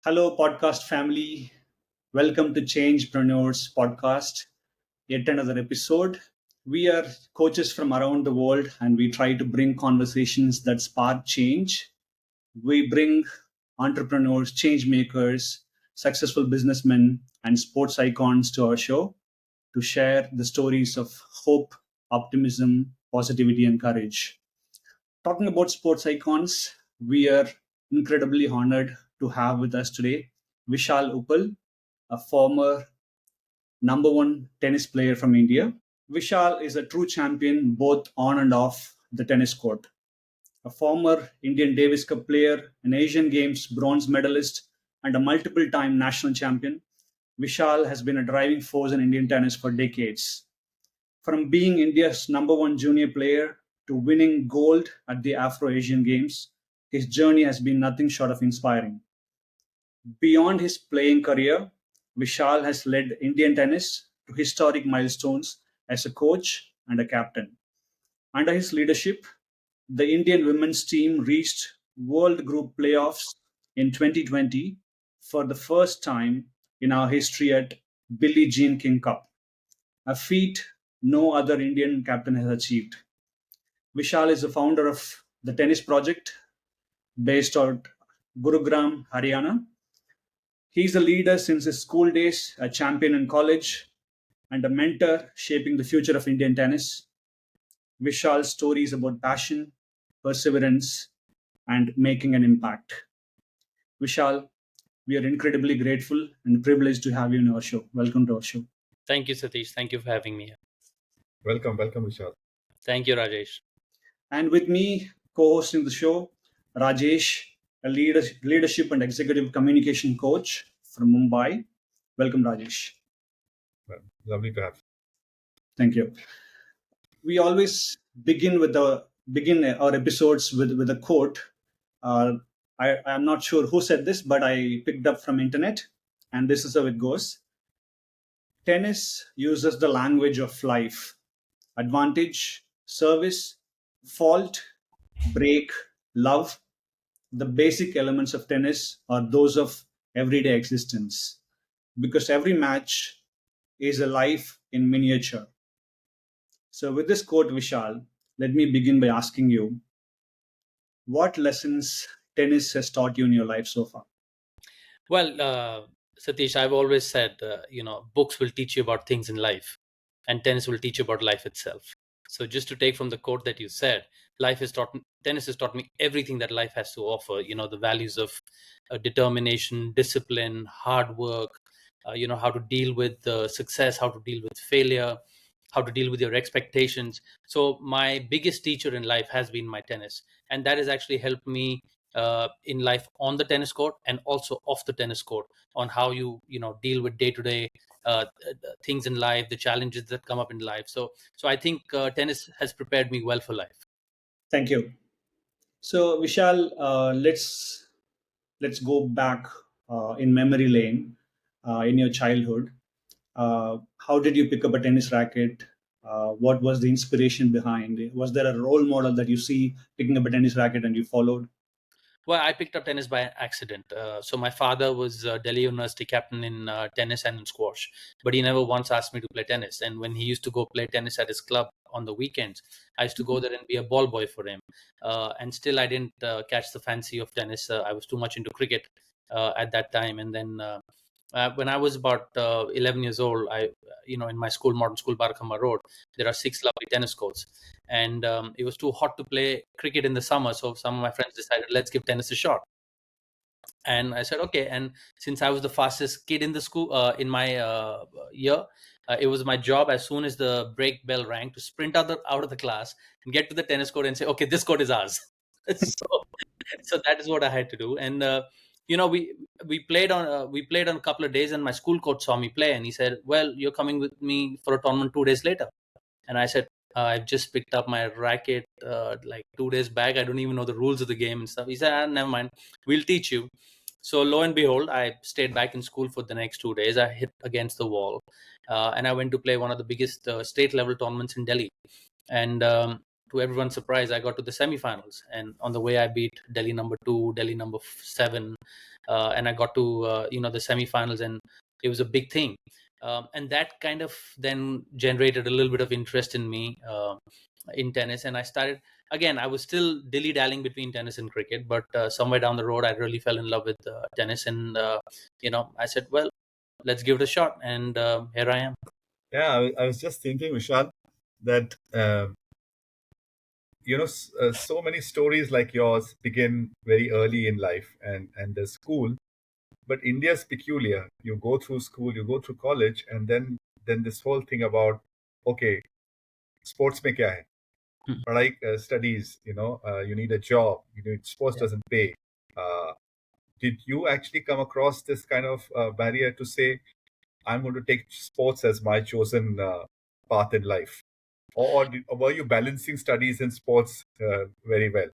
Hello, podcast family. Welcome to Changepreneurs podcast, yet another episode. We are coaches from around the world and we try to bring conversations that spark change. We bring entrepreneurs, change makers, successful businessmen, and sports icons to our show to share the stories of hope, optimism, positivity, and courage. Talking about sports icons, we are incredibly honored to have with us today Vishal Uppal, a former number one tennis player from India. Vishal is a true champion both on and off the tennis court. A former Indian Davis Cup player, an Asian Games bronze medalist, and a multiple time national champion, Vishal has been a driving force in Indian tennis for decades. From being India's number one junior player to winning gold at the Afro-Asian Games, his journey has been nothing short of inspiring. Beyond his playing career, Vishal has led Indian tennis to historic milestones as a coach and a captain. Under his leadership, the Indian women's team reached World Group playoffs in 2020 for the first time in our history at Billie Jean King Cup, a feat no other Indian captain has achieved. Vishal is the founder of the Tennis Project based out Gurugram, Haryana. He's a leader since his school days, a champion in college, and a mentor shaping the future of Indian tennis. Vishal's story is about passion, perseverance, and making an impact. Vishal, we are incredibly grateful and privileged to have you in our show. Welcome to our show. Thank you, Sathish. Thank you for having me here. Welcome, Vishal. Thank you, Rajesh. And with me, co hosting the show, Rajesh, a leadership and executive communication coach from Mumbai. Welcome, Rajesh. Well, lovely to have you. Thank you. We always begin our episodes with a quote. I'm not sure who said this, but I picked up from internet, and this is how it goes. Tennis uses the language of life: advantage, service, fault, break, love. The basic elements of tennis are those of everyday existence, because every match is a life in miniature. So, with this quote, Vishal, let me begin by asking you, what lessons tennis has taught you in your life so far? Well, Satish, I've always said, books will teach you about things in life, and tennis will teach you about life itself. So, just to take from the quote that you said, tennis has taught me everything that life has to offer. The values of determination, discipline, hard work. How to deal with success, how to deal with failure, how to deal with your expectations. So, my biggest teacher in life has been my tennis, and that has actually helped me in life on the tennis court and also off the tennis court, on how you deal with day to day things in life, the challenges that come up in life. So I think tennis has prepared me well for life. Thank you. So, Vishal, let's go back in memory lane in your childhood. How did you pick up a tennis racket? What was the inspiration behind it? Was there a role model that you see picking up a tennis racket and you followed? Well, I picked up tennis by accident. So my father was Delhi University captain in tennis and in squash, but he never once asked me to play tennis. And when he used to go play tennis at his club on the weekends, I used to go there and be a ball boy for him. And still, I didn't catch the fancy of tennis. I was too much into cricket at that time. And then when I was about 11 years old, in my school, modern school, Barakamba Road, there are 6 lovely tennis courts. And it was too hot to play cricket in the summer. So some of my friends decided, let's give tennis a shot. And I said, okay. And since I was the fastest kid in the school, in my year, it was my job as soon as the break bell rang to sprint out of the class and get to the tennis court and say, okay, this court is ours. So that is what I had to do. And we played on a couple of days, and my school coach saw me play, and he said, well, you're coming with me for a tournament 2 days later. And I said, I've just picked up my racket like 2 days back. I don't even know the rules of the game and stuff. He said, never mind, we'll teach you. So lo and behold, I stayed back in school for the next 2 days. I hit against the wall, and I went to play one of the biggest state level tournaments in Delhi. And to everyone's surprise, I got to the semifinals, and on the way, I beat Delhi number 2, Delhi number 7, and I got to the semifinals, and it was a big thing. And that kind of then generated a little bit of interest in me in tennis, and I started again. I was still dilly-dallying between tennis and cricket, but somewhere down the road, I really fell in love with tennis, and I said, well, let's give it a shot, and here I am. Yeah, I was just thinking, Vishal, that so many stories like yours begin very early in life and the school. But India's peculiar. You go through school, you go through college, and then this whole thing about, okay, sports में क्या है? Hmm. Like studies, you need a job. Sports doesn't pay. Uh, did you actually come across this kind of barrier to say, I'm going to take sports as my chosen path in life? Or were you balancing studies and sports very well?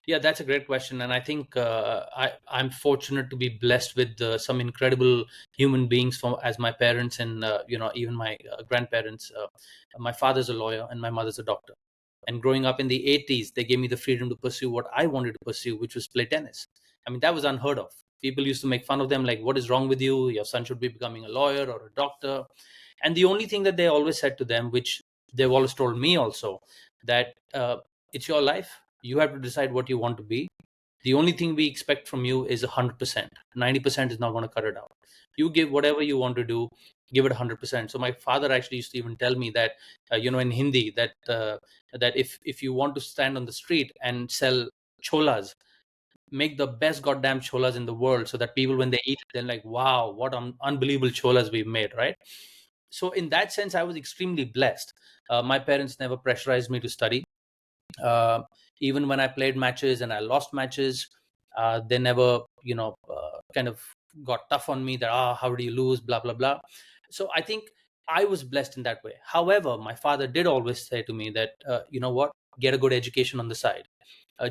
Yeah, that's a great question, and I think I'm fortunate to be blessed with some incredible human beings as my parents, and even my grandparents. My father's a lawyer, and my mother's a doctor. And growing up in the 80s, they gave me the freedom to pursue what I wanted to pursue, which was play tennis. I mean, that was unheard of. People used to make fun of them, like, "What is wrong with you? Your son should be becoming a lawyer or a doctor." And the only thing that they always said to them, which they've always told me also, that it's your life. You have to decide what you want to be. The only thing we expect from you is 100%. 90% is not going to cut it out. You give whatever you want to do, give it 100%. So my father actually used to even tell me that, in Hindi, that if you want to stand on the street and sell cholas, make the best goddamn cholas in the world, so that people, when they eat it, they're like, wow, what unbelievable cholas we've made, right? So in that sense, I was extremely blessed. My parents never pressurized me to study. uh, Even when I played matches and I lost matches, they never kind of got tough on me that, how do you lose, blah blah blah. So I think I was blessed in that way. However, my father did always say to me that, you know what, get a good education on the side,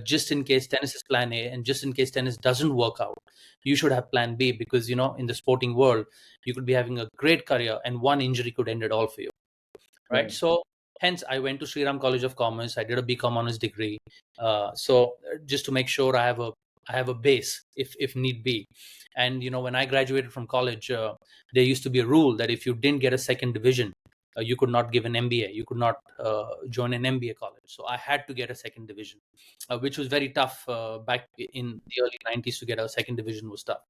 just in case tennis is plan A, and just in case tennis doesn't work out, you should have plan B, because in the sporting world, you could be having a great career and one injury could end it all for you, right? Right. So hence I went to Sriram College of Commerce. I did a BCom honors degree, so just to make sure I have a base if need be. And when I graduated from college, there used to be a rule that if you didn't get a second division, you could not give an MBA. You could not join an MBA college. So I had to get a second division, which was very tough back in the early 90s. To get a second division was tough.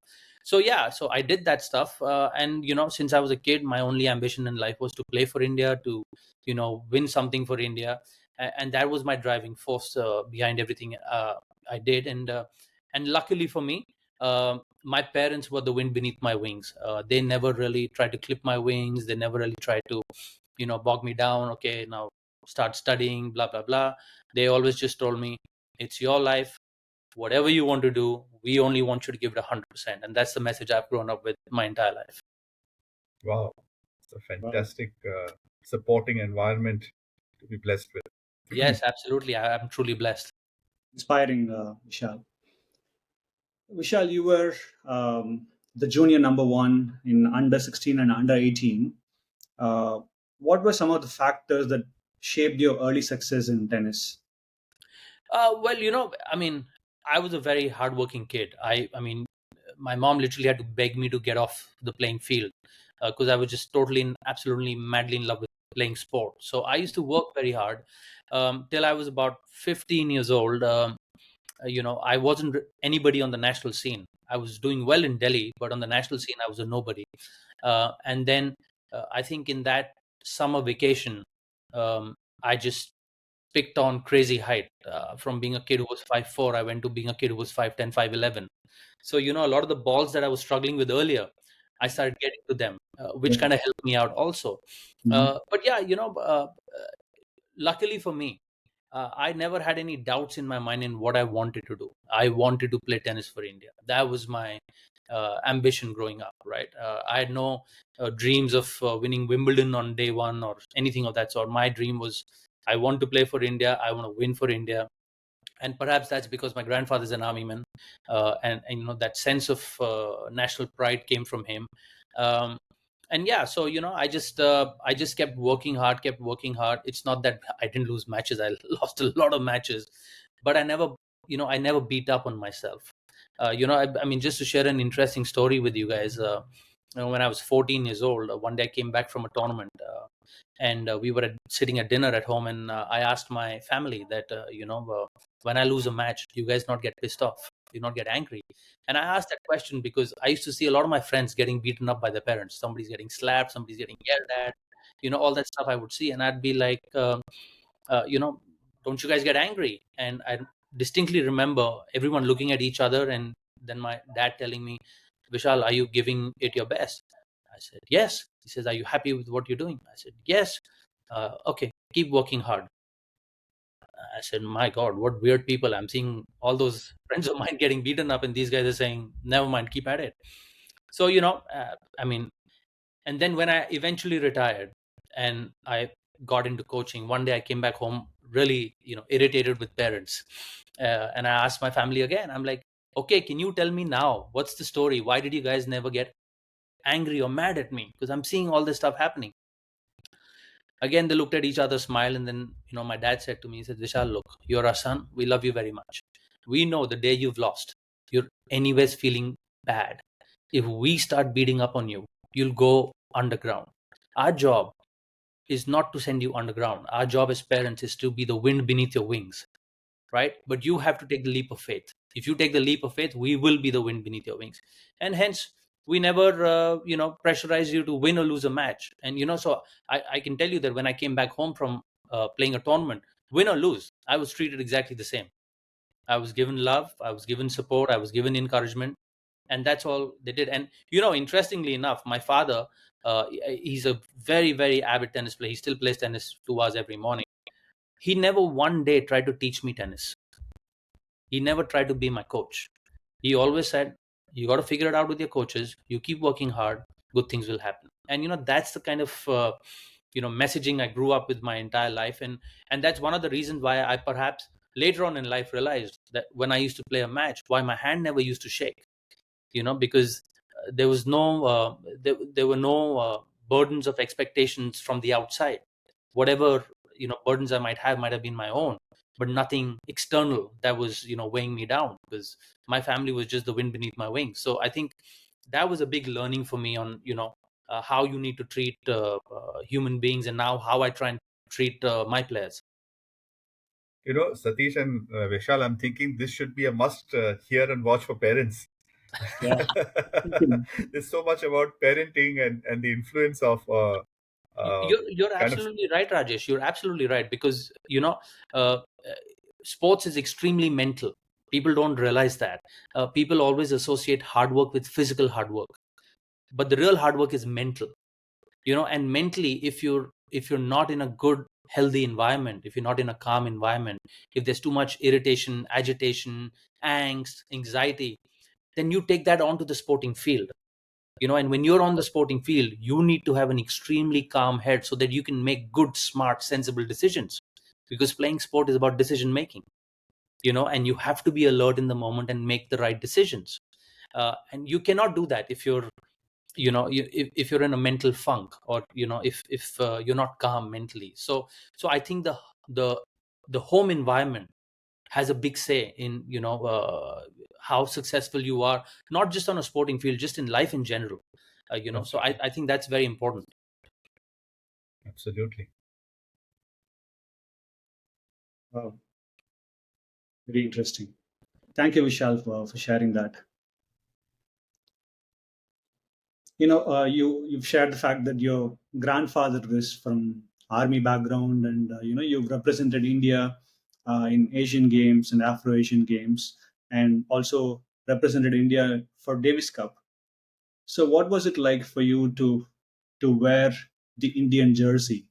So yeah, so I did that stuff, and since I was a kid, my only ambition in life was to play for India, to win something for India, and that was my driving force behind everything I did. And luckily for me, my parents were the wind beneath my wings. They never really tried to clip my wings. They never really tried to bog me down. Okay, now start studying, blah blah blah. They always just told me, it's your life, whatever you want to do, we only want you to give it 100%. And that's the message I've grown up with my entire life. Wow, it's a Wow. fantastic supporting environment to be blessed with. Yes, absolutely. I'm truly blessed. Inspiring, Vishal. Vishal, you were the junior number one in under 16 and under 18. Uh, what were some of the factors that shaped your early success in tennis? Well, I mean, I was a very hardworking kid. I mean, my mom literally had to beg me to get off the playing field, because I was just totally and absolutely madly in love with playing sport. So I used to work very hard till I was about 15 years old. I wasn't anybody on the national scene. I was doing well in Delhi, but on the national scene, I was a nobody. And then I think in that summer vacation, I just picked on crazy height. From being a kid who was 5'4", I went to being a kid who was 5'10", 5'11". So a lot of the balls that I was struggling with earlier, I started getting to them, which Yeah. kind of helped me out also. Mhm. But yeah, luckily for me, I never had any doubts in my mind in what I wanted to do. I wanted to play tennis for India. That was my ambition growing up, right? I had no dreams of winning Wimbledon on day one or anything of that sort. My dream was, I want to play for India. I want to win for India. And perhaps that's because my grandfather's an army man, and that sense of national pride came from him. Um, And yeah, so I just kept working hard, It's not that I didn't lose matches. I lost a lot of matches, but I never beat up on myself. I mean, just to share an interesting story with you guys, when I was 14 years old, one day I came back from a tournament, and we were sitting at dinner at home, and I asked my family that, when I lose a match, you guys not get pissed off, you not get angry. And I asked that question because I used to see a lot of my friends getting beaten up by their parents. Somebody's getting slapped, somebody's getting yelled at, all that stuff I would see, and I'd be like, uh, you know don't you guys get angry? And I distinctly remember everyone looking at each other, and then my dad telling me, Vishal, are you giving it your best? I said, yes. He says, are you happy with what you're doing? I said, yes. Okay, keep working hard. I said, my God, what weird people. I'm seeing all those friends of mine getting beaten up, and these guys are saying, never mind, keep at it. So, I mean, and then when I eventually retired and I got into coaching, one day I came back home really, irritated with parents. And I asked my family again, I'm like, okay, can you tell me now, what's the story? Why did you guys never get angry or mad at me? Because I'm seeing all this stuff happening. Again, they looked at each other, smiled, and then, my dad said to me, he said, Vishal, look, you're our son. We love you very much. We know the day you've lost, you're anyways feeling bad. If we start beating up on you, you'll go underground. Our job is not to send you underground. Our job as parents is to be the wind beneath your wings, right? But you have to take the leap of faith. If you take the leap of faith, we will be the wind beneath your wings. And hence, we never, pressurize you to win or lose a match. And, so I can tell you that when I came back home from playing a tournament, win or lose, I was treated exactly the same. I was given love, I was given support, I was given encouragement, and that's all they did. And interestingly enough, my father, he's a very, very avid tennis player. He still plays tennis 2 hours every morning. He never one day tried to teach me tennis. He never tried to be my coach. He always said, you got to figure it out with your coaches, you keep working hard, good things will happen. And that's the kind of messaging I grew up with my entire life. And that's one of the reasons why I perhaps later on in life realized that when I used to play a match, why my hand never used to shake, because there was no there were no burdens of expectations from the outside. Whatever burdens I might have been my own, but nothing external that was weighing me down, because my family was just the wind beneath my wings. So I think that was a big learning for me on how you need to treat human beings, and now how I try and treat my players. Satish and Vishal, I'm thinking this should be a must hear and watch for parents. Yeah. There's so much about parenting and the influence of You're kind of. absolutely right, Rajesh. You're absolutely right, because uh, sports is extremely mental. People don't realize that. People always associate hard work with physical hard work, but the real hard work is mental. And mentally, if you're not in a good, healthy environment, if you're not in a calm environment, if there's too much irritation, agitation, angst, anxiety, then you take that onto the sporting field. And when you're on the sporting field, you need to have an extremely calm head so that you can make good, smart, sensible decisions, because playing sport is about decision making. And you have to be alert in the moment and make the right decisions. And you cannot do that if you're if you're in a mental funk, or if you're not calm mentally. So I think the home environment has a big say in how successful you are, not just on a sporting field, just in life in general. So I think that's very important. Absolutely. Wow. Very interesting. Thank you, Vishal, for sharing that. You've shared the fact that your grandfather is from army background, and you've represented India in Asian Games and Afro-Asian Games, and also represented India for Davis Cup. So, what was it like for you to wear the Indian jersey?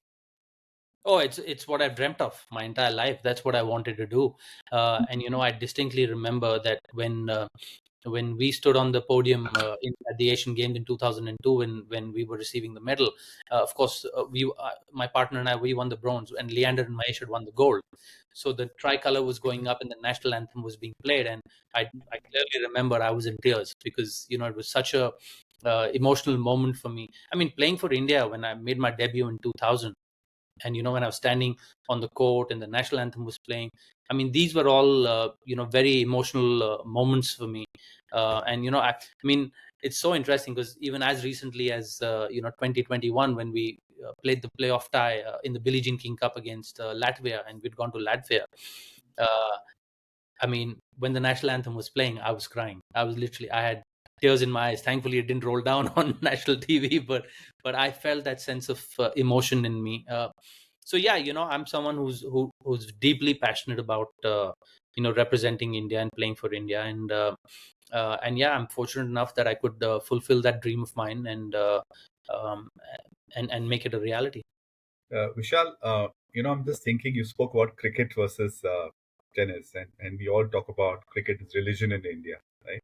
Oh, it's what I've dreamt of my entire life. That's what I wanted to do. And I distinctly remember that when we stood on the podium at the Asian Games in 2002, when we were receiving the medal. Of course, my partner and I, we won the bronze, and Leander and Mahesh had won the gold. So the tricolor was going up and the national anthem was being played, and I clearly remember I was in tears, because it was such a emotional moment for me. I mean, playing for India when I made my debut in 2000, and when I was standing on the court and the national anthem was playing, I mean, these were all very emotional moments for me. And I mean, it's so interesting because even as recently as 2021, when we played the playoff tie in the Billie Jean King Cup against Latvia, and we'd gone to Latvia. uh, I mean, when the national anthem was playing, I was crying. I had tears in my eyes. Thankfully, it didn't roll down on national TV, but I felt that sense of emotion in me. So yeah, I'm someone who's deeply passionate about representing India and playing for India, and yeah, I'm fortunate enough that I could fulfill that dream of mine um, and make it a reality. Vishal, I'm just thinking you spoke about cricket versus tennis, and we all talk about cricket as religion in India, right?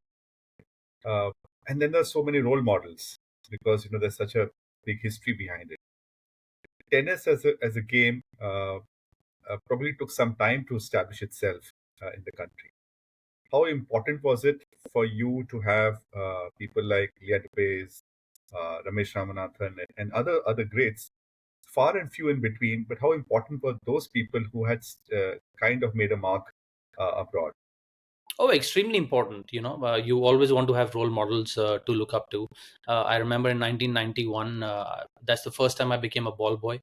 Uh, and then there's so many role models because there's such a big history behind it. Tennis as a game probably took some time to establish itself in the country. How important was it for you to have people like Leah Ramesh Ramanathan, and other greats, far and few in between, but how important were those people who had kind of made a mark abroad? Oh, extremely important. You always want to have role models to look up to. I remember in 1991, that's the first time I became a ball boy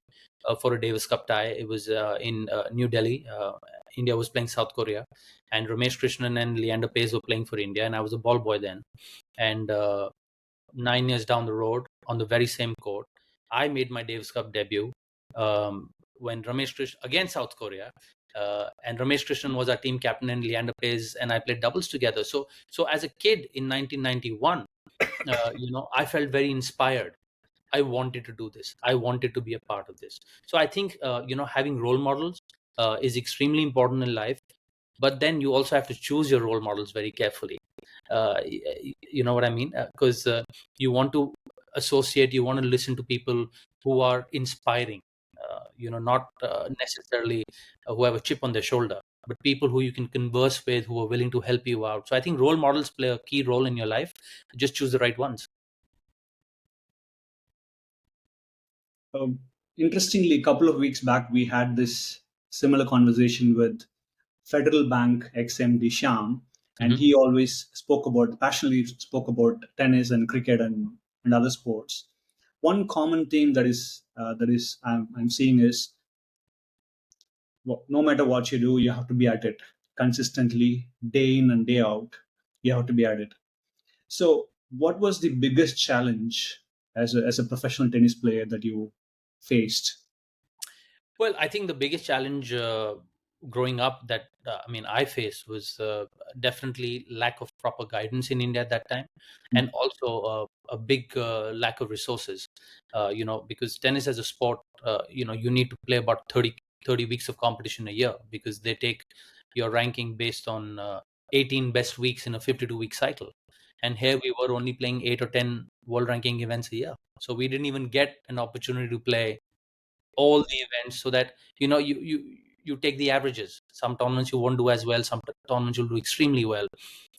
for a Davis Cup tie. It was in New Delhi. India was playing South Korea, and Ramesh Krishnan and Leander Paes were playing for India, and I was a ball boy then. And 9 years down the road, on the very same court, I made my Davis Cup debut when Ramesh Krishnan against South Korea, and Ramesh Krishnan was our team captain, and Leander Paes and I played doubles together. So as a kid in 1991, I felt very inspired. I wanted to do this. I wanted to be a part of this. So I think having role models is extremely important in life, but then you also have to choose your role models very carefully. You know what I mean? Because you want to you want to listen to people who are inspiring. Not necessarily who have a chip on their shoulder, but people who you can converse with, who are willing to help you out. So I think role models play a key role in your life. Just choose the right ones. Um, Interestingly, a couple of weeks back, we had this similar conversation with Federal Bank ex-MD Shyam, and Mhm. he always passionately spoke about tennis and cricket and other sports. One common theme that is I'm seeing is, no matter what you do, you have to be at it consistently, day in and day out. You have to be at it. So, what was the biggest challenge as a professional tennis player that you faced? Well, I think the biggest challenge growing up that I faced was definitely lack of proper guidance in India at that time, and also a big lack of resources. Because tennis as a sport, you need to play about 30 weeks of competition a year, because they take your ranking based on 18 best weeks in a 52-week cycle. And here we were only playing 8 or 10 world ranking events a year, so we didn't even get an opportunity to play all the events, so that you take the averages. Some tournaments you won't do as well, some tournaments you'll do extremely well,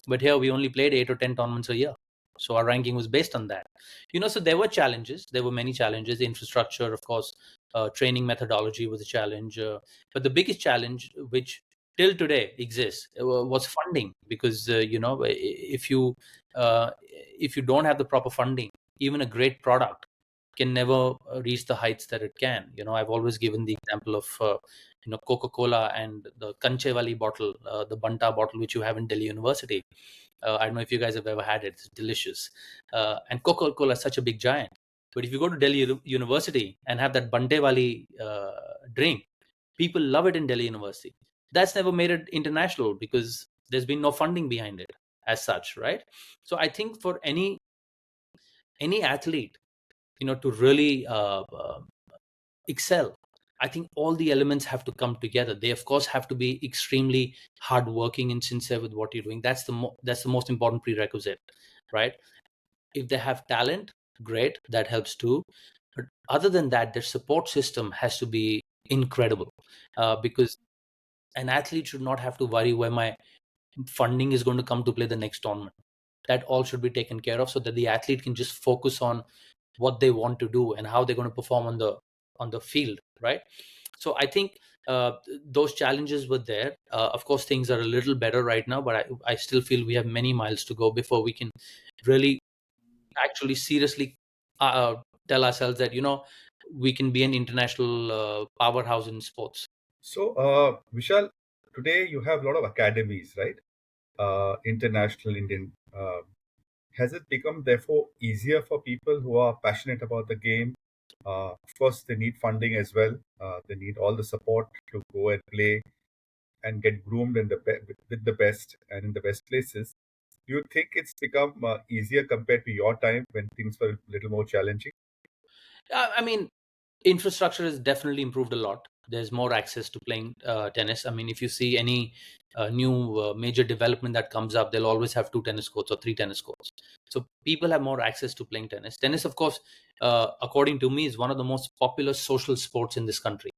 but here we only played 8 or 10 tournaments a year, so our ranking was based on that. So there were many challenges. The infrastructure, of course, training methodology was a challenge, but the biggest challenge, which till today exists, was funding. Because if you don't have the proper funding, even a great product can never reach the heights that it can. I've always given the example of Coca-Cola and the Kanche wali bottle, the Banta bottle, which you have in Delhi University. I don't know if you guys have ever had it. It's delicious. And Coca-Cola is such a big giant. But if you go to Delhi University and have that Bante wali drink, people love it in Delhi University. That's never made it international because there's been no funding behind it as such, right? So I think for any athlete, to really excel, I think all the elements have to come together. They, of course, have to be extremely hardworking and sincere with what you're doing. That's the most important prerequisite, right? If they have talent, great, that helps too. But other than that, their support system has to be incredible, because an athlete should not have to worry where my funding is going to come to play the next tournament. that all should be taken care of, so that the athlete can just focus on what they want to do and how they're going to perform on the field, right? So I think those challenges were there. Of course, things are a little better right now, but I still feel we have many miles to go before we can really actually seriously tell ourselves that, we can be an international powerhouse in sports. So, Vishal, today you have a lot of academies, right? International Indian. Has it become therefore easier for people who are passionate about the game? Of course, they need funding as well. They need all the support to go and play and get groomed with the best and in the best places. Do you think it's become easier compared to your time when things were a little more challenging? I mean, infrastructure has definitely improved a lot. There's more access to playing tennis. I mean, if you see any new major development that comes up, they'll always have 2 tennis courts or 3 tennis courts. So people have more access to playing tennis. Tennis, of course, according to me, is one of the most popular social sports in this country.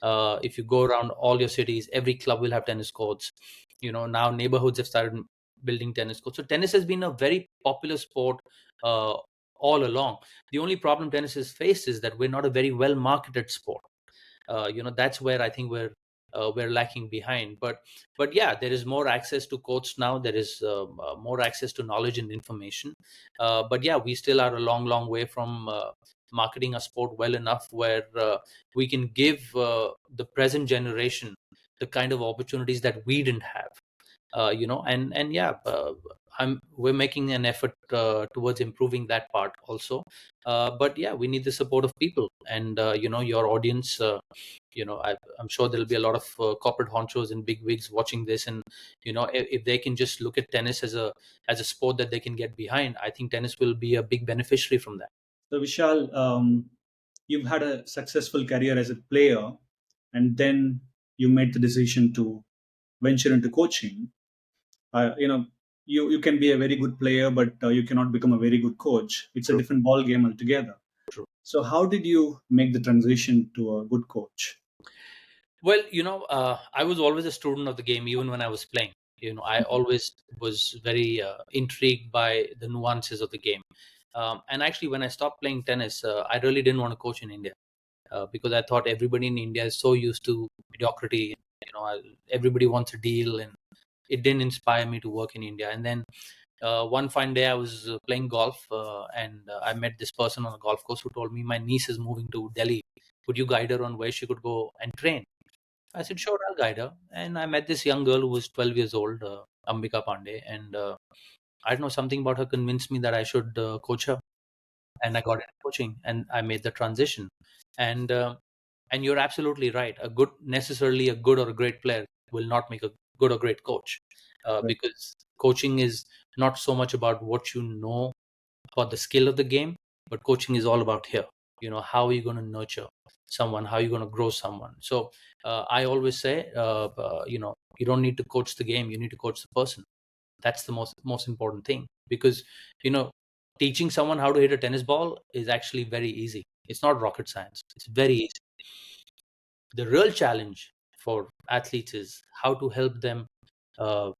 If you go around all your cities, every club will have tennis courts. Now neighborhoods have started building tennis courts. So tennis has been a very popular sport uh, all along. The only problem tennis has faced is that we're not a very well marketed sport. That's where I think we're lacking behind. But yeah, there is more access to courts now. There is more access to knowledge and information. But yeah, we still are a long way from marketing a sport well enough where we can give the present generation the kind of opportunities that we didn't have. And yeah, we're making an effort towards improving that part also. But yeah, we need the support of people, and your audience. I'm sure there'll be a lot of corporate honchos and big wigs watching this, and if they can just look at tennis as a sport that they can get behind, I think tennis will be a big beneficiary from that. So Vishal, you've had a successful career as a player, and then you made the decision to venture into coaching. You know, you can be a very good player, but you cannot become a very good coach. It's a True. different ball game altogether. True. So how did you make the transition to a good coach? Well, I was always a student of the game, even when I was playing. I always was very intrigued by the nuances of the game. And actually, when I stopped playing tennis, I really didn't want to coach in India because I thought everybody in India is so used to mediocrity. Everybody wants a deal, and it didn't inspire me to work in India. And then one fine day, I was playing golf, and I met this person on a golf course who told me my niece is moving to Delhi. Could you guide her on where she could go and train? I said, sure, I'll guide her. And I met this young girl who was 12 years old, Ambika Pandey. And I don't know, something about her convinced me that I should coach her. And I got into coaching and I made the transition. And and you're absolutely right. Necessarily a good or a great player will not make a good or great coach, Right. because coaching is not so much about what you know about the skill of the game, but coaching is all about here. How are you going to nurture someone? How are you going to grow someone? So I always say, you don't need to coach the game. You need to coach the person. That's the most important thing, because you know teaching someone how to hit a tennis ball is actually very easy. It's not rocket science. It's very easy. The real challenge for athletes is how to help them uh,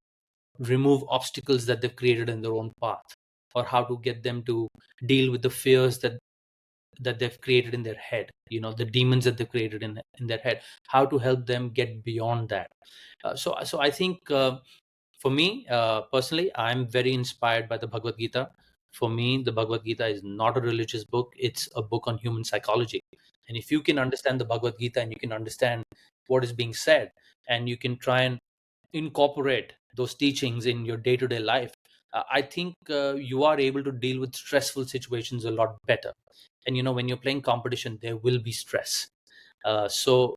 remove obstacles that they've created in their own path, or how to get them to deal with the fears that they've created in their head, the demons that they've created in their head, how to help them get beyond that. So I think for me personally, I'm very inspired by the Bhagavad Gita. For me, the Bhagavad Gita is not a religious book. It's a book on human psychology. And if you can understand the Bhagavad Gita and you can understand what is being said, and you can try and incorporate those teachings in your day-to-day life, I think you are able to deal with stressful situations a lot better. And when you're playing competition, there will be stress. So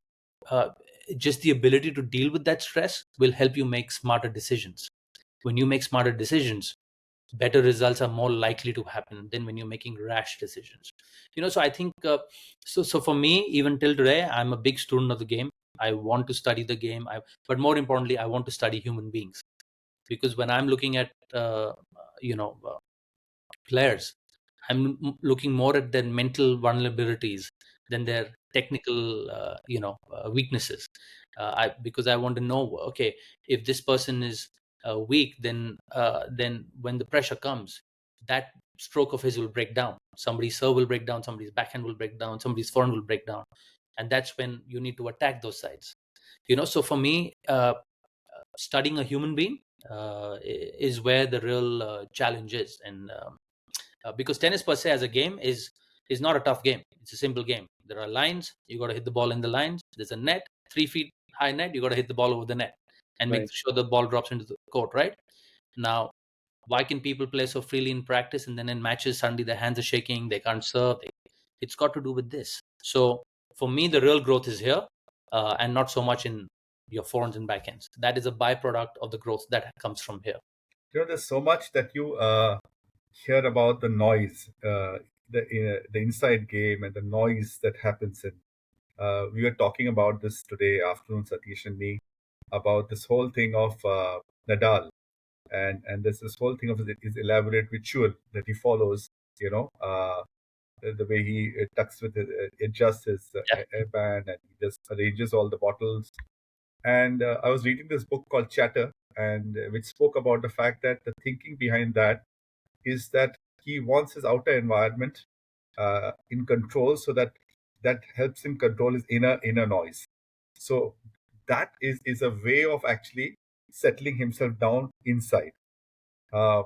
uh, just the ability to deal with that stress will help you make smarter decisions. When you make smarter decisions, better results are more likely to happen than when you're making rash decisions. So I think so for me, even till today, I'm a big student of the game. I want to study the game, but more importantly, I want to study human beings, because when I'm looking at you know uh, players, I'm looking more at their mental vulnerabilities than their technical weaknesses. Because I want to know, okay, if this person is weak, then when the pressure comes, that stroke of his will break down. Somebody's serve will break down, somebody's backhand will break down, somebody's forehand will break down, and that's when you need to attack those sides. So for me, studying a human being is where the real challenge is. And because tennis per se as a game is not a tough game. It's a simple game. There are lines, you got to hit the ball in the lines. There's a net, 3 feet high net, you got to hit the ball over the net and make Right. sure the ball drops into the court, right? Now, why can people play so freely in practice and then in matches suddenly their hands are shaking, they can't serve? It's got to do with this. So for me, the real growth is here, and not so much in your forehands and backhands. That is a byproduct of the growth that comes from here. There's so much that you hear about the noise, the inside game and the noise that happens in. We were talking about this today afternoon, Satish and me, about this whole thing of Nadal, and there's this whole thing of his elaborate ritual that he follows. The way he tucks with adjusts his Yeah. airband, and he just arranges all the bottles. And I was reading this book called Chatter, and which spoke about the fact that the thinking behind that is that he wants his outer environment in control, so that helps him control his inner noise. So that is a way of actually settling himself down inside. Uh,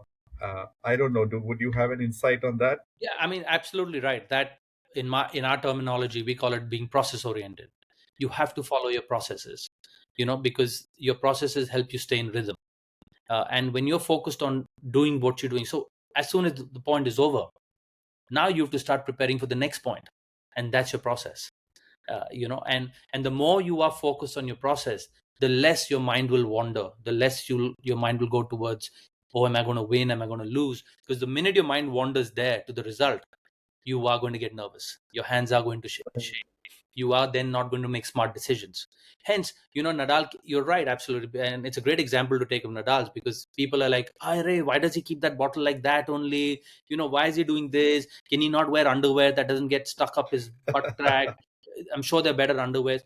I don't know. Would you have an insight on that? Yeah, I mean, absolutely right. That in our terminology, we call it being process oriented. You have to follow your processes, because your processes help you stay in rhythm. And when you're focused on doing what you're doing, so as soon as the point is over, now you have to start preparing for the next point, and that's your process. And the more you are focused on your process, the less your mind will wander, the less your mind will go towards, oh, am I going to win, am I going to lose? Because the minute your mind wanders there to the result, you are going to get nervous, your hands are going to shake, you are then not going to make smart decisions. Hence, Nadal, you're right, absolutely. And it's a great example to take of Nadal's, because people are like, Ray, why does he keep that bottle like that only? Why is he doing this? Can he not wear underwear that doesn't get stuck up his butt crack? I'm sure there are better underwears.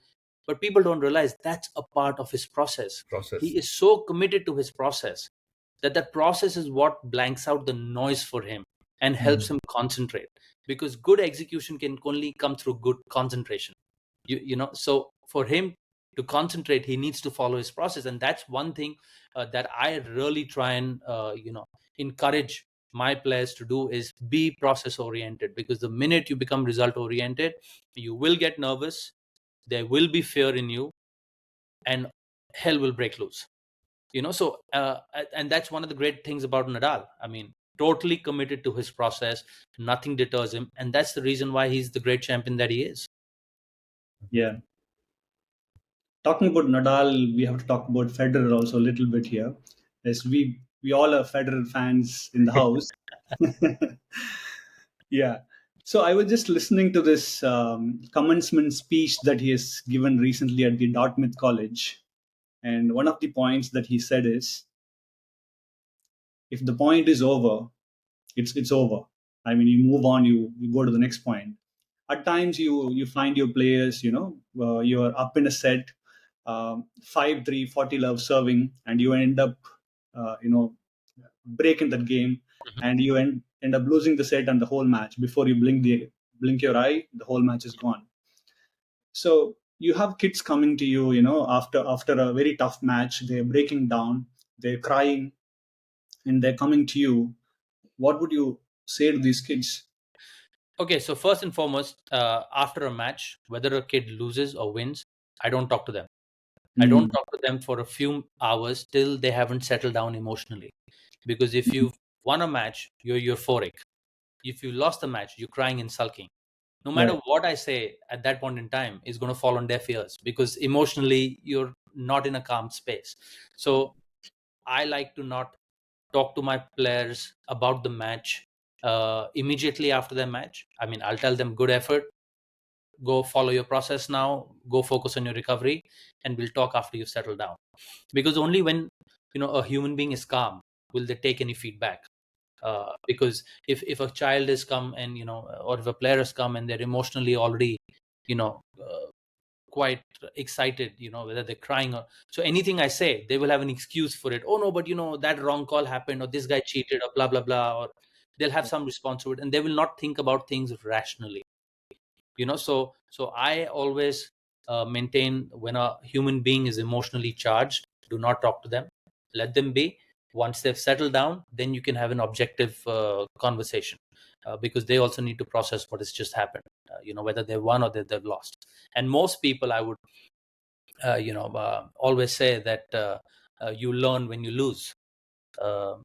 But people don't realize that's a part of his process. Process. He is so committed to his process that process is what blanks out the noise for him and helps him concentrate, because good execution can only come through good concentration. So for him to concentrate, he needs to follow his process. And that's one thing that I really try and encourage my players to do, is be process oriented. Because the minute you become result oriented, you will get nervous, there will be fear in you, and hell will break loose. So and that's one of the great things about Nadal. I mean, totally committed to his process, nothing deters him, and that's the reason why he's the great champion that he is. Yeah. Talking about Nadal, we have to talk about Federer also a little bit here, as we all are Federer fans in the house. Yeah. So I was just listening to this commencement speech that he has given recently at the Dartmouth College, and one of the points that he said is, if the point is over, it's over. I mean, you move on, you go to the next point. At times, you find your players, you're up in a set, 5-3, 40-love serving, and you end up, breaking that game, and you end up losing the set and the whole match. Before you blink your eye, the whole match is gone. So you have kids coming to you, after a very tough match, they're breaking down, they're crying, and they're coming to you. What would you say to these kids? Okay, so first and foremost, after a match, whether a kid loses or wins, I don't talk to them. I don't talk to them for a few hours till they haven't settled down emotionally. Because if you've won a match, you're euphoric. If you lost the match, you're crying and sulking. No matter Right. what I say at that point in time is going to fall on deaf ears, because emotionally you're not in a calm space. So I like to not talk to my players about the match immediately after the match. I mean, I'll tell them good effort, go follow your process now, go focus on your recovery, and we'll talk after you've settled down. Because only when a human being is calm will they take any feedback. Because if a child has come and or if a player has come and they're emotionally already you know uh, quite excited, whether they're crying or so. Anything I say, they will have an excuse for it. Oh no, but that wrong call happened, or this guy cheated, or blah blah blah, or they'll have some response to it, and they will not think about things rationally. So I always maintain, when a human being is emotionally charged, do not talk to them. Let them be. Once they've settled down, then you can have an objective conversation, because they also need to process what has just happened, whether they've won or they've lost. And most people, I would always say that you learn when you lose. uh,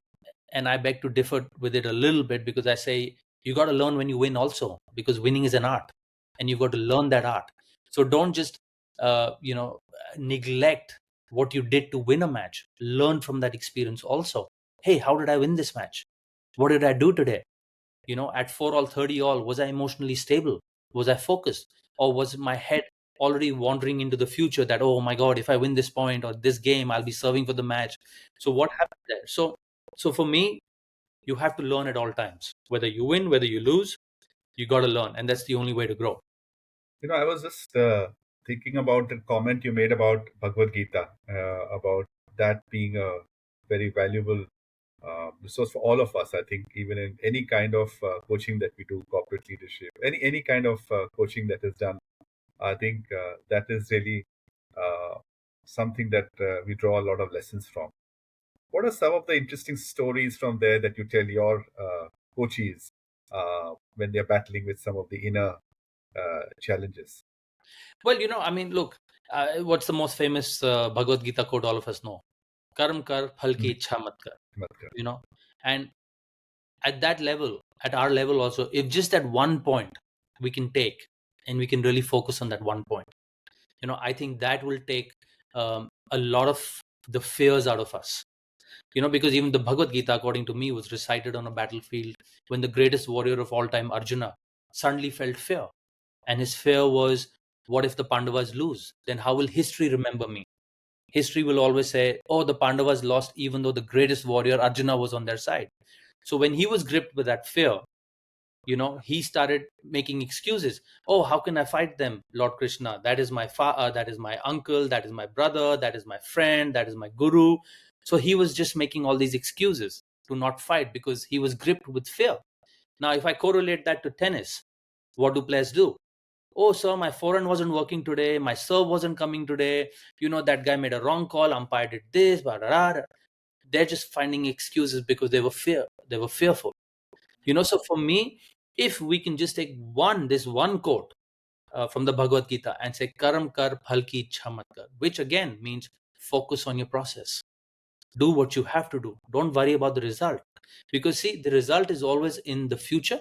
and I beg to differ with it a little bit, because I say you got to learn when you win also, because winning is an art, and you've got to learn that art. So don't just neglect what you did to win a match. Learn from that experience also. Hey, how did I win this match? What did I do today? At 4 all, 30 all, was I emotionally stable? Was I focused? Or was my head already wandering into the future that, oh my God, if I win this point or this game, I'll be serving for the match? So what happened there? So for me, you have to learn at all times. Whether you win, whether you lose, you got to learn. And that's the only way to grow. I was just thinking about the comment you made about Bhagavad Gita, about that being a very valuable resource for all of us. I think even in any kind of coaching that we do, corporate leadership, any kind of coaching that is done, I think that is really uh, something that we draw a lot of lessons from. What are some of the interesting stories from there that you tell your coaches when they're battling with some of the inner challenges? Well, look, what's the most famous Bhagavad Gita quote all of us know? Karm kar, phal ki ichha mat kar. And at that level, at our level also, if just at one point we can take and we can really focus on that one point, I think that will take a lot of the fears out of us. Because even the Bhagavad Gita, according to me, was recited on a battlefield when the greatest warrior of all time, Arjuna, suddenly felt fear. And his fear was, what if the Pandavas lose? Then how will history remember me? History will always say, oh, the Pandavas lost, even though the greatest warrior, Arjuna, was on their side. So when he was gripped with that fear, he started making excuses. Oh, how can I fight them, Lord Krishna? That is my that is my uncle, that is my brother, that is my friend, that is my guru. So he was just making all these excuses to not fight because he was gripped with fear. Now, if I correlate that to tennis, what do players do? Oh, sir, my forehand wasn't working today. My serve wasn't coming today. That guy made a wrong call. Umpire did this. Blah, blah, blah. They're just finding excuses because they were fearful. So for me, if we can just take this one quote from the Bhagavad Gita and say, Karam kar phal ki ichha mat kar, which again means focus on your process. Do what you have to do. Don't worry about the result. Because see, the result is always in the future,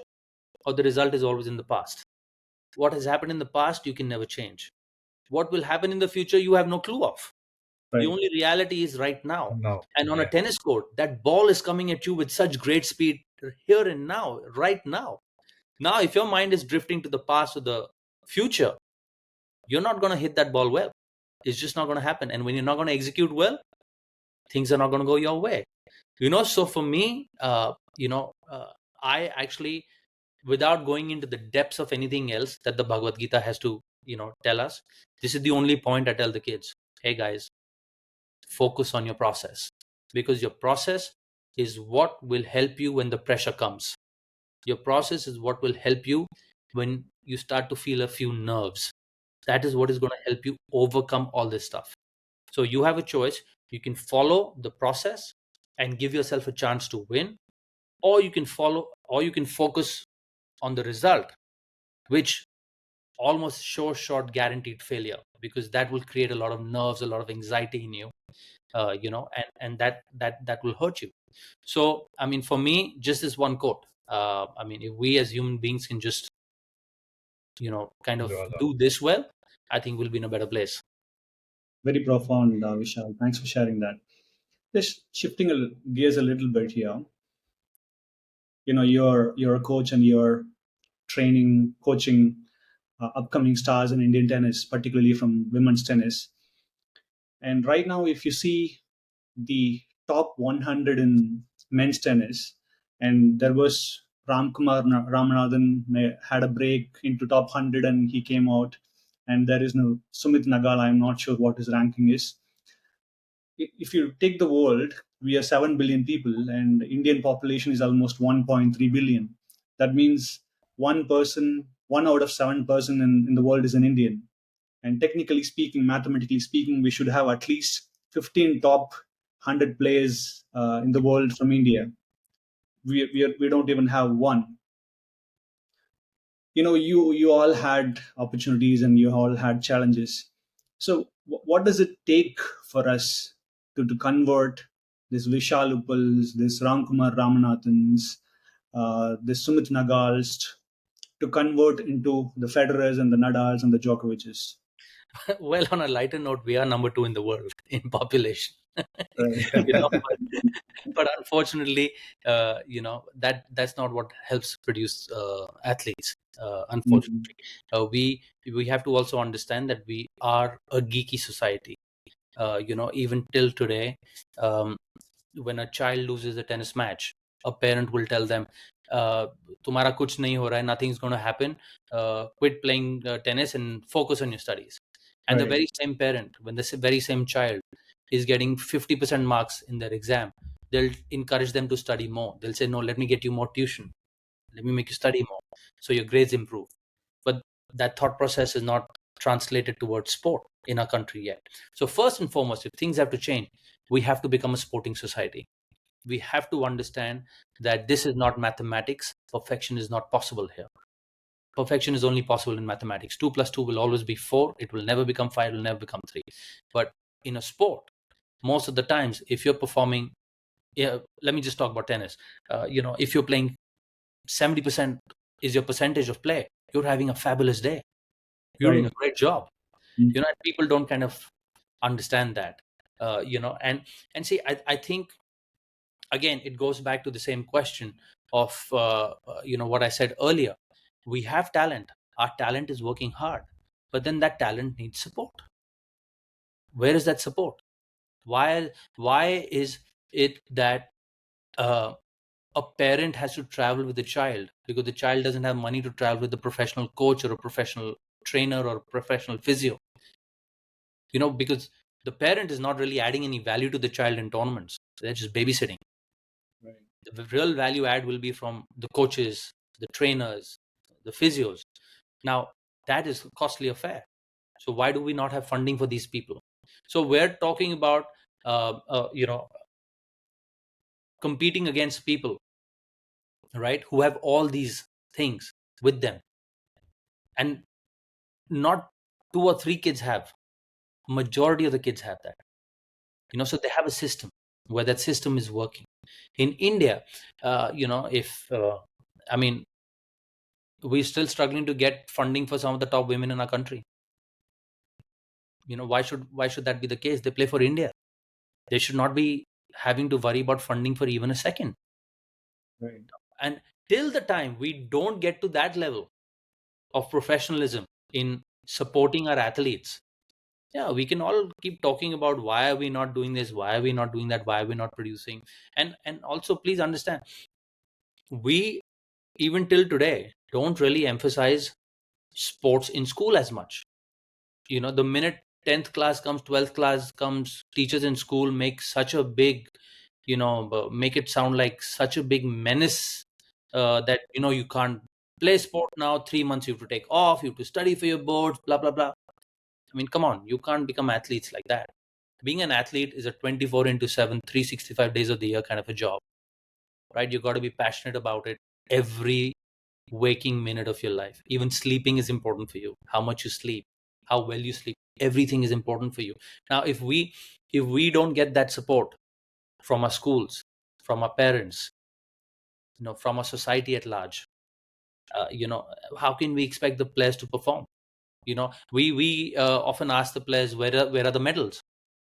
or the result is always in the past. What has happened in the past, you can never change. What will happen in the future, you have no clue of. Right. The only reality is right now. And on Yeah. a tennis court, that ball is coming at you with such great speed here and now, right now. Now, if your mind is drifting to the past or the future, you're not going to hit that ball well. It's just not going to happen. And when you're not going to execute well, things are not going to go your way. So for me, I actually, without going into the depths of anything else that the Bhagavad Gita has to, tell us, this is the only point I tell the kids. Hey guys, focus on your process, because your process is what will help you when the pressure comes. Your process is what will help you when you start to feel a few nerves. That is what is going to help you overcome all this stuff. So you have a choice. You can follow the process and give yourself a chance to win, or you can focus on the result, which almost sure shot guaranteed failure, because that will create a lot of nerves, a lot of anxiety in you, and that will hurt you. So I mean, for me, just this one quote, if we as human beings can just kind of do this well, I think we'll be in a better place. Very profound, Vishal. Thanks for sharing that. Just shifting gears a little bit here. You're a coach and you're coaching upcoming stars in Indian tennis, particularly from women's tennis. And right now, if you see the top 100 in men's tennis, and there was Ramanathan had a break into top 100 and he came out. and there is no Sumit Nagal. I'm not sure what his ranking is. If you take the world, we are 7 billion people, and Indian population is almost 1.3 billion. That means one out of 7 person in the world is an Indian. And technically speaking, mathematically speaking, we should have at least 15 top 100 players in the world from India. We don't even have one. You all had opportunities and you all had challenges. So what does it take for us to convert this Vishal Uppals, this Ramkumar Ramanathans, this Sumit Nagals, to convert into the Federers and the Nadals and the Djokovic's? Well, on a lighter note, we are number 2 in the world in population. Right. But unfortunately, that's not what helps produce athletes. Unfortunately, we have to also understand that we are a geeky society. Even till today, when a child loses a tennis match, a parent will tell them, "Tumhara kuch nahi ho raha hai, nothing is going to happen. Quit playing tennis and focus on your studies." And the Right. very same parent, when the very same child is getting 50% marks in their exam, they'll encourage them to study more. They'll say, "No, let me get you more tuition. Let me make you study more, so your grades improve." But that thought process is not translated towards sport in our country yet. So first and foremost, if things have to change, we have to become a sporting society. We have to understand that this is not mathematics. Perfection is not possible here. Perfection is only possible in mathematics. 2 plus 2 will always be 4. It will never become 5. It will never become 3. But in a sport, most of the times, if you're performing, let me just talk about tennis. If you're playing 70% is your percentage of play, you're having a fabulous day. You're doing a great job. Mm. People don't kind of understand that. And see, I think, again, it goes back to the same question of what I said earlier. We have talent. Our talent is working hard, but then that talent needs support. Where is that support? Why is it that a parent has to travel with the child because the child doesn't have money to travel with a professional coach or a professional trainer or a professional physio? Because the parent is not really adding any value to the child in tournaments. They're just babysitting. Right. The real value add will be from the coaches, the trainers, the physios. Now, that is a costly affair. So why do we not have funding for these people? So we're talking about, competing against people, right, who have all these things with them. And not 2 or 3 kids have. Majority of the kids have that. So they have a system where that system is working. In India, we're still struggling to get funding for some of the top women in our country. Why should that be the case? They play for India. They should not be having to worry about funding for even a second. Right. And till the time we don't get to that level of professionalism in supporting our athletes, we can all keep talking about why are we not doing this, why are we not doing that, why are we not producing. And also, please understand, we, even till today, don't really emphasize sports in school as much. The minute 10th class comes, 12th class comes, teachers in school make such a big, make it sound like such a big menace, that you can't play sport now. 3 months you have to take off, you have to study for your boards, blah blah blah. I mean, come on, you can't become athletes like that. Being an athlete is a 24 into 7, 365 days of the year kind of a job, right? You got to be passionate about it every waking minute of your life. Even sleeping is important for you. How much you sleep, how well you sleep, everything is important for you. Now, if we don't get that support from our schools, from our parents, from our society at large, how can we expect the players to perform? We often ask the players, where are the medals?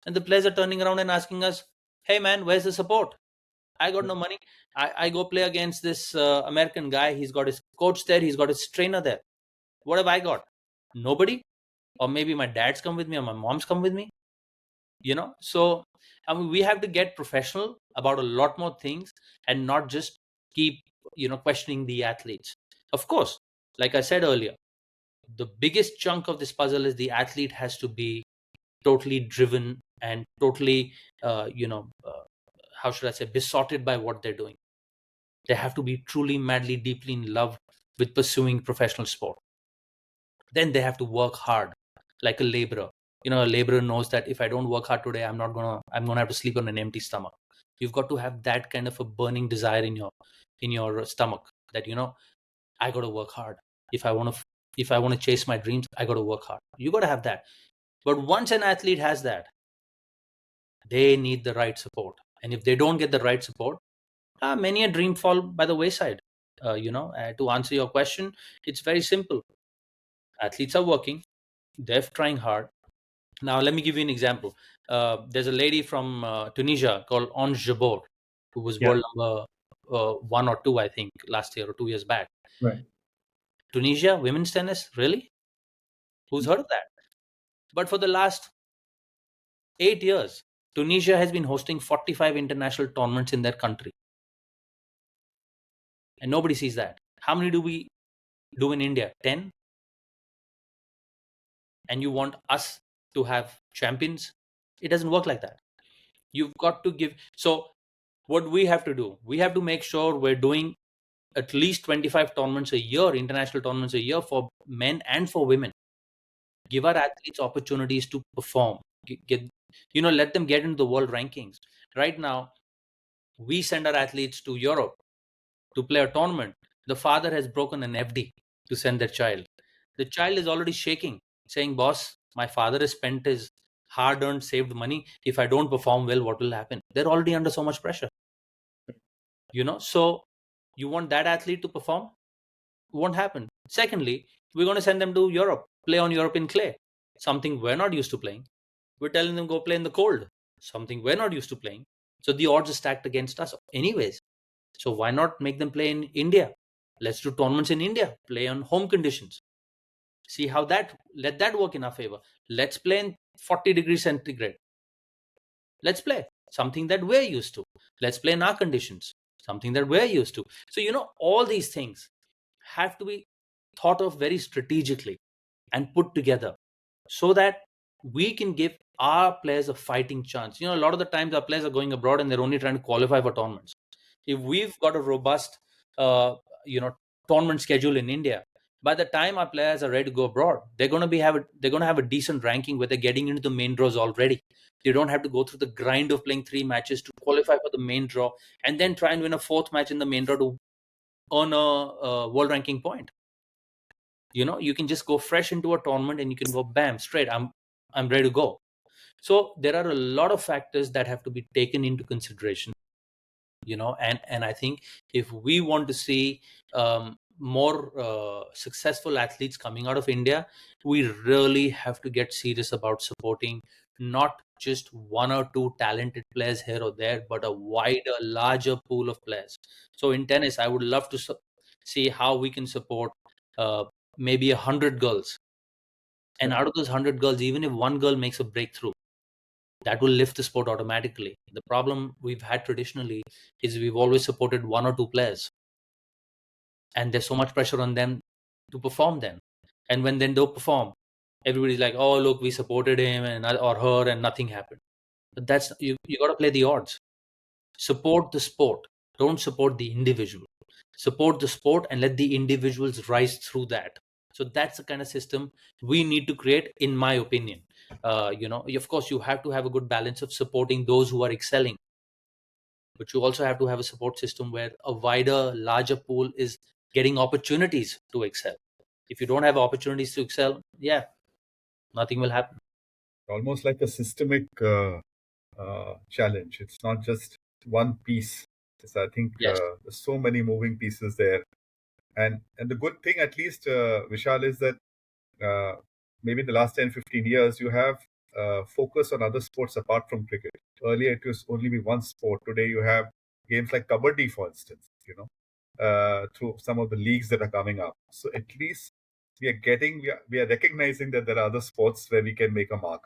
And the players are turning around and asking us, "Hey man, where's the support? I got no money. I go play against this American guy. He's got his coach there. He's got his trainer there. What have I got? Nobody? Or maybe my dad's come with me or my mom's come with me." So I mean, we have to get professional about a lot more things and not just keep questioning the athletes. Of course, like I said earlier, the biggest chunk of this puzzle is the athlete has to be totally driven and totally, how should I say, besotted by what they're doing. They have to be truly, madly, deeply in love with pursuing professional sport. Then they have to work hard, like a laborer. A laborer knows that if I don't work hard today, I'm gonna have to sleep on an empty stomach. You've got to have that kind of a burning desire in your stomach that I got to work hard. If I want to chase my dreams, I got to work hard. You got to have that. But once an athlete has that, they need the right support. And if they don't get the right support, many a dream fall by the wayside. To answer your question, it's very simple. Athletes are working, they're trying hard. Now, let me give you an example. There's a lady from Tunisia called Ange Jabeur, who was Yeah. world number 1 or 2, I think, last year or 2 years back. Right. Tunisia, women's tennis, really? Who's heard of that? But for the last 8 years, Tunisia has been hosting 45 international tournaments in their country. And nobody sees that. How many do we do in India? 10? And you want us to have champions? It doesn't work like that. You've got to give. So what we have to do, we have to make sure we're doing at least 25 tournaments a year, international tournaments a year, for men and for women. Give our athletes opportunities to perform. Let them get into the world rankings. Right now, we send our athletes to Europe to play a tournament. The father has broken an FD to send their child. The child is already shaking, saying, "Boss, my father has spent his hard-earned, saved money. If I don't perform well, what will happen?" They're already under so much pressure. So you want that athlete to perform? Won't happen. Secondly, we're going to send them to Europe, play on European clay, something we're not used to playing. We're telling them go play in the cold, something we're not used to playing. So the odds are stacked against us anyways. So why not make them play in India? Let's do tournaments in India, play on home conditions. See how let that work in our favor. Let's play in 40 degrees centigrade. Let's play something that we're used to. Let's play in our conditions, something that we're used to. So, all these things have to be thought of very strategically and put together so that we can give our players a fighting chance. A lot of the times our players are going abroad and they're only trying to qualify for tournaments. If we've got a robust, tournament schedule in India, by the time our players are ready to go abroad, they're going to have a decent ranking where they're getting into the main draws already. They don't have to go through the grind of playing 3 matches to qualify for the main draw and then try and win a 4th match in the main draw to earn a world ranking point. You can just go fresh into a tournament and you can go bam, straight. I'm ready to go. So there are a lot of factors that have to be taken into consideration. And I think if we want to see more successful athletes coming out of India, we really have to get serious about supporting not just 1 or 2 talented players here or there, but a wider, larger pool of players. So in tennis, I would love to see how we can support maybe 100 girls. And out of those 100 girls, even if one girl makes a breakthrough, that will lift the sport automatically. The problem we've had traditionally is we've always supported 1 or 2 players. And there's so much pressure on them to perform then. And when they don't perform, everybody's like, "Oh, look, we supported him or her and nothing happened." But that's, you got to play the odds. Support the sport. Don't support the individual. Support the sport and let the individuals rise through that. So that's the kind of system we need to create, in my opinion. Of course, you have to have a good balance of supporting those who are excelling, but you also have to have a support system where a wider, larger pool is getting opportunities to excel. If you don't have opportunities to excel, nothing will happen. Almost like a systemic challenge. It's not just one piece. I think Yes. there's so many moving pieces there. And the good thing, at least, Vishal, is that maybe in the last 10, 15 years, you have focus on other sports apart from cricket. Earlier, it was only be one sport. Today, you have games like Kabaddi, for instance, through some of the leagues that are coming up. So at least we are recognizing that there are other sports where we can make a mark.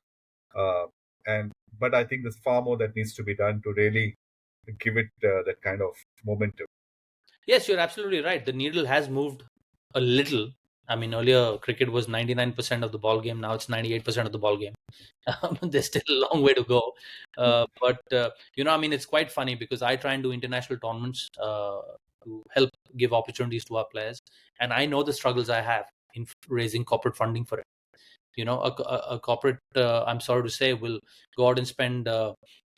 But I think there's far more that needs to be done to really give it that kind of momentum. Yes, you're absolutely right. The needle has moved a little, I mean, earlier cricket was 99% of the ball game. Now it's 98% of the ball game. There's still a long way to go. But I mean, it's quite funny because I try and do international tournaments to help give opportunities to our players. And I know the struggles I have in raising corporate funding for it. A corporate, I'm sorry to say, will go out and spend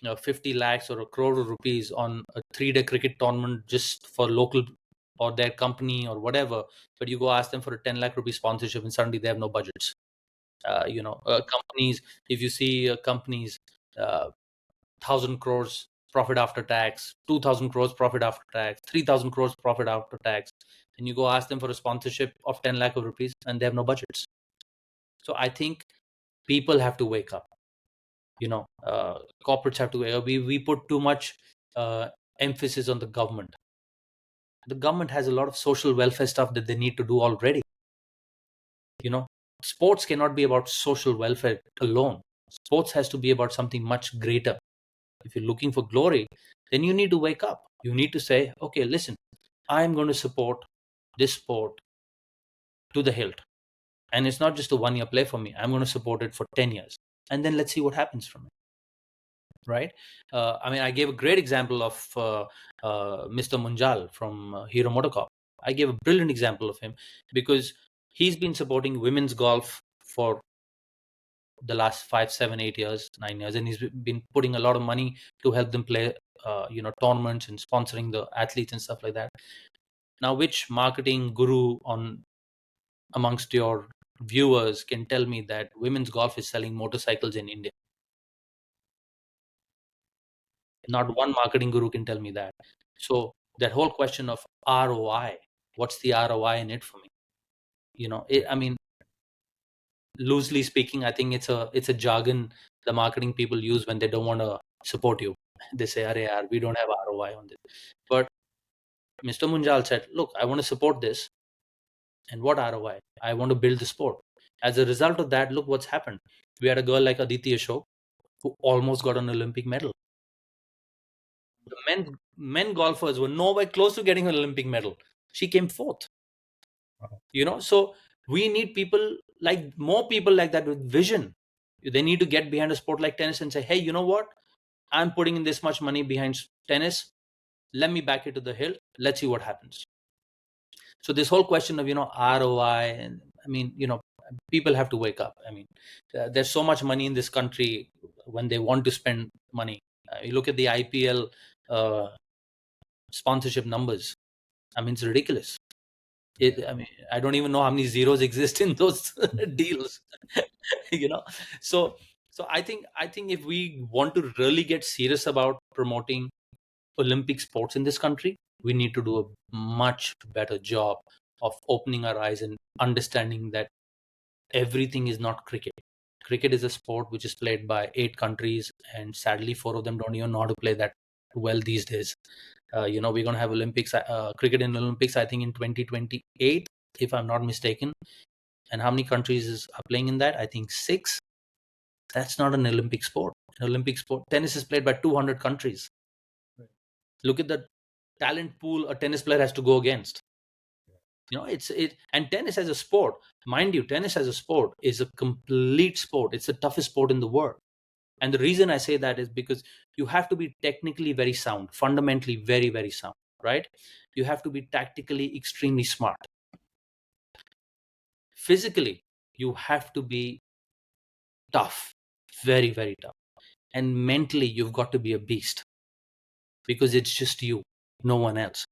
50 lakhs or a crore of rupees on a 3-day cricket tournament just for local or their company or whatever. But you go ask them for a 10 lakh rupee sponsorship and suddenly they have no budgets. Companies, if you see companies, 1,000 crores profit after tax, 2,000 crores profit after tax, 3,000 crores profit after tax, and you go ask them for a sponsorship of 10 lakh of rupees and they have no budgets. So I think people have to wake up. Corporates have to wake up. We put too much emphasis on the government. The government has a lot of social welfare stuff that they need to do already. Sports cannot be about social welfare alone. Sports has to be about something much greater. If you're looking for glory, then you need to wake up. You need to say, okay, listen, I'm going to support this sport to the hilt. And it's not just a 1-year play for me. I'm going to support it for 10 years. And then let's see what happens from it. Right? I mean, I gave a great example of Mr. Munjal from Hero MotoCorp. I gave a brilliant example of him because he's been supporting women's golf for the last 5, 7, 8 years, 9 years, and he's been putting a lot of money to help them play, tournaments and sponsoring the athletes and stuff like that. Now, which marketing guru amongst your viewers can tell me that women's golf is selling motorcycles in India? Not one marketing guru can tell me that. So that whole question of ROI, what's the ROI in it for me? I mean, loosely speaking, I think it's a jargon the marketing people use when they don't want to support you. They say, "Arey yaar, we don't have ROI on this." But Mr. Munjal said, "Look, I want to support this, and what ROI? I want to build the sport." As a result of that, look what's happened. We had a girl like Aditi Ashok who almost got an Olympic medal. The men golfers were nowhere close to getting an Olympic medal. She came fourth. So we need more people like that with vision. They need to get behind a sport like tennis and say, hey, you know what? I'm putting in this much money behind tennis. Let me back it to the hill. Let's see what happens. So this whole question of, ROI, and I mean, people have to wake up. I mean, there's so much money in this country when they want to spend money. You look at the IPL sponsorship numbers. I mean, it's ridiculous. I mean, I don't even know how many zeros exist in those deals. So I think if we want to really get serious about promoting Olympic sports in this country, we need to do a much better job of opening our eyes and understanding that everything is not cricket. Cricket is a sport which is played by 8 countries, and sadly 4 of them don't even know how to play that well these days. We're going to have Olympics, cricket in Olympics, I think in 2028, if I'm not mistaken. And how many countries are playing in that? I think 6. That's not an Olympic sport. Olympic sport, tennis is played by 200 countries. Right. Look at the talent pool a tennis player has to go against. And tennis as a sport, mind you, tennis as a sport is a complete sport. It's the toughest sport in the world. And the reason I say that is because you have to be technically very sound, fundamentally very, very sound, right? You have to be tactically extremely smart. Physically, you have to be tough, very, very tough. And mentally, you've got to be a beast because it's just you, no one else.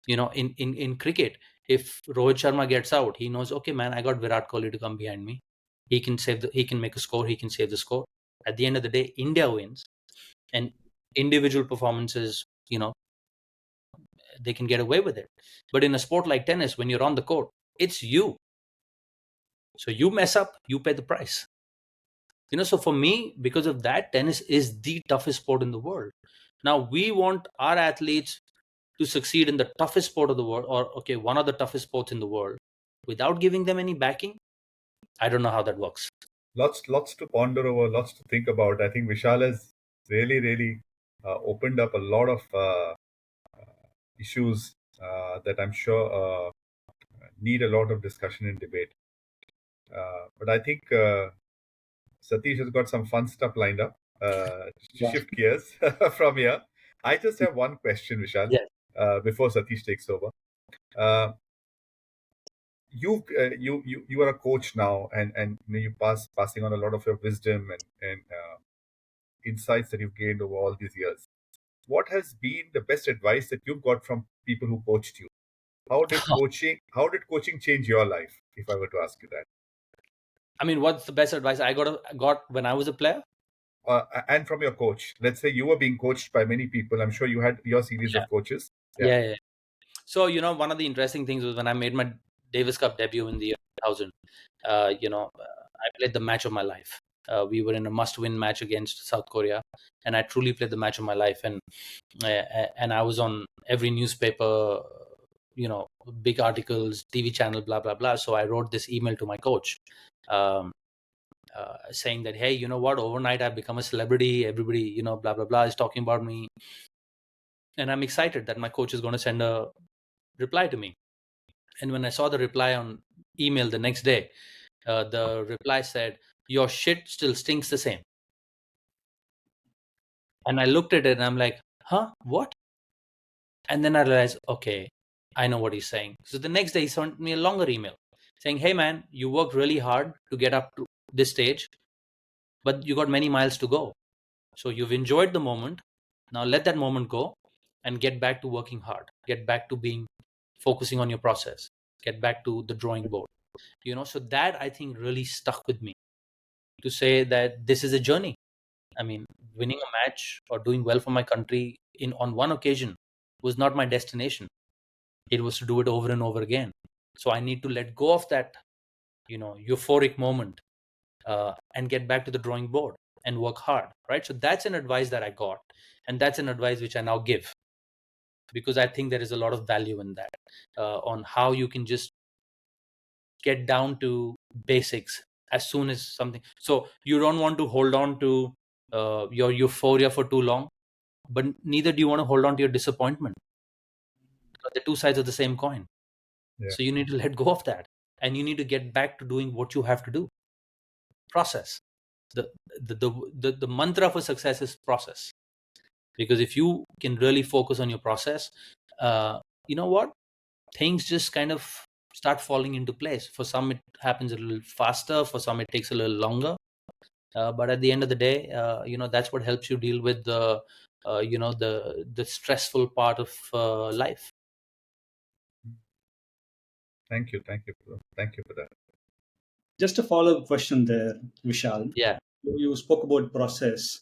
In cricket, if Rohit Sharma gets out, he knows, okay, man, I got Virat Kohli to come behind me. He can make a score. He can save the score. At the end of the day, India wins. And individual performances, they can get away with it. But in a sport like tennis, when you're on the court, it's you. So you mess up, you pay the price. So for me, because of that, tennis is the toughest sport in the world. Now, we want our athletes to succeed in the toughest sport of the world, or, okay, one of the toughest sports in the world, without giving them any backing. I don't know how that works. Lots to ponder over, lots to think about. I think Vishal has really opened up a lot of issues that I'm sure need a lot of discussion and debate. But I think Satish has got some fun stuff lined up. Yeah. Shift gears from here. I just have one question, Vishal, Yes. before Satish takes over. Uh, you are a coach now, and you passing on a lot of your wisdom and insights that you've gained over all these years. What has been the best advice that you've got from people who coached you? How did coaching change your life? If I were to ask you that, I mean, what's the best advice I got when I was a player? and from your coach, let's say you were being coached by many people. I'm sure you had your series Yeah. of coaches. Yeah. So, one of the interesting things was when I made my Davis Cup debut in the year 2000, I played the match of my life. We were in a must-win match against South Korea, and I truly played the match of my life. And I was on every newspaper, big articles, TV channel, blah, blah, blah. So I wrote this email to my coach, saying that, hey, you know what, overnight I've become a celebrity. Everybody, blah, blah, blah is talking about me. And I'm excited that my coach is going to send a reply to me. And when I saw the reply on email the next day, the reply said, your shit still stinks the same. And I looked at it and I'm like, huh, what? And then I realized, okay, I know what he's saying. So the next day he sent me a longer email saying, hey man, you worked really hard to get up to this stage, but you got many miles to go. So you've enjoyed the moment. Now let that moment go and get back to working hard. Get back to focusing on your process. Get back to the drawing board. So that I think really stuck with me, to say that this is a journey. I mean, winning a match or doing well for my country on one occasion was not my destination. It was to do it over and over again. So I need to let go of that, euphoric moment, and get back to the drawing board and work hard, right? So that's an advice that I got, and that's an advice which I now give, because I think there is a lot of value in that, on how you can just get down to basics as soon as something. So you don't want to hold on to your euphoria for too long, but neither do you want to hold on to your disappointment. They're two sides of the same coin. Yeah. So you need to let go of that, and you need to get back to doing what you have to do. Process. The mantra for success is process. Because if you can really focus on your process, you know what? Things just kind of start falling into place. For some, it happens a little faster. For some, it takes a little longer. But at the end of the day, that's what helps you deal with the stressful part of life. Thank you, thank you for that. Just a follow-up question there, Vishal. Yeah. You spoke about process.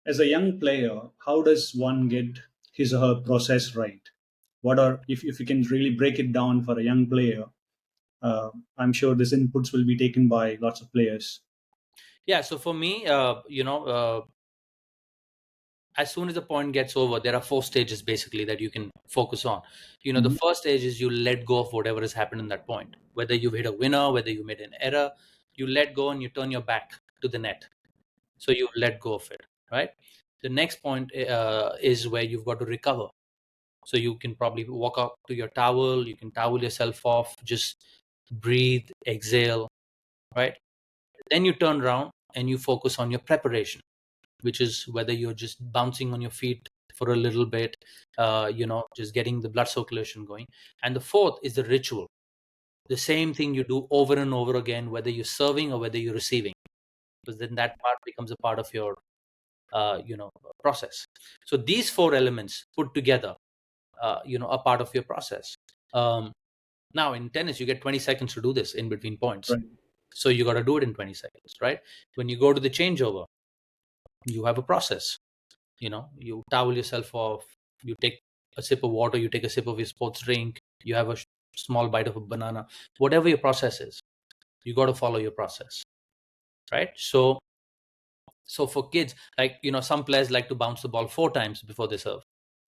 As a young player, how does one get his or her process right? What are, if you can really break it down for a young player, I'm sure these inputs will be taken by lots of players. Yeah. So for me, as soon as the point gets over, there are 4 stages basically that you can focus on. The Mhm. first stage is you let go of whatever has happened in that point. Whether you've hit a winner, whether you made an error, you let go and you turn your back to the net. So you let go of it, right? The next point is where you've got to recover. So you can probably walk up to your towel, you can towel yourself off, just breathe, exhale, right? Then you turn around and you focus on your preparation, which is whether you're just bouncing on your feet for a little bit, just getting the blood circulation going. And the fourth is the ritual, the same thing you do over and over again, whether you're serving or whether you're receiving, because then that part becomes a part of your process. So these 4 elements put together, are part of your process. Now in tennis, you get 20 seconds to do this in between points. Right. So you got to do it in 20 seconds, right? When you go to the changeover, you have a process. You towel yourself off, you take a sip of water, you take a sip of your sports drink, you have a small bite of a banana. Whatever your process is, you got to follow your process, right? So for kids, like, some players like to bounce the ball 4 times before they serve.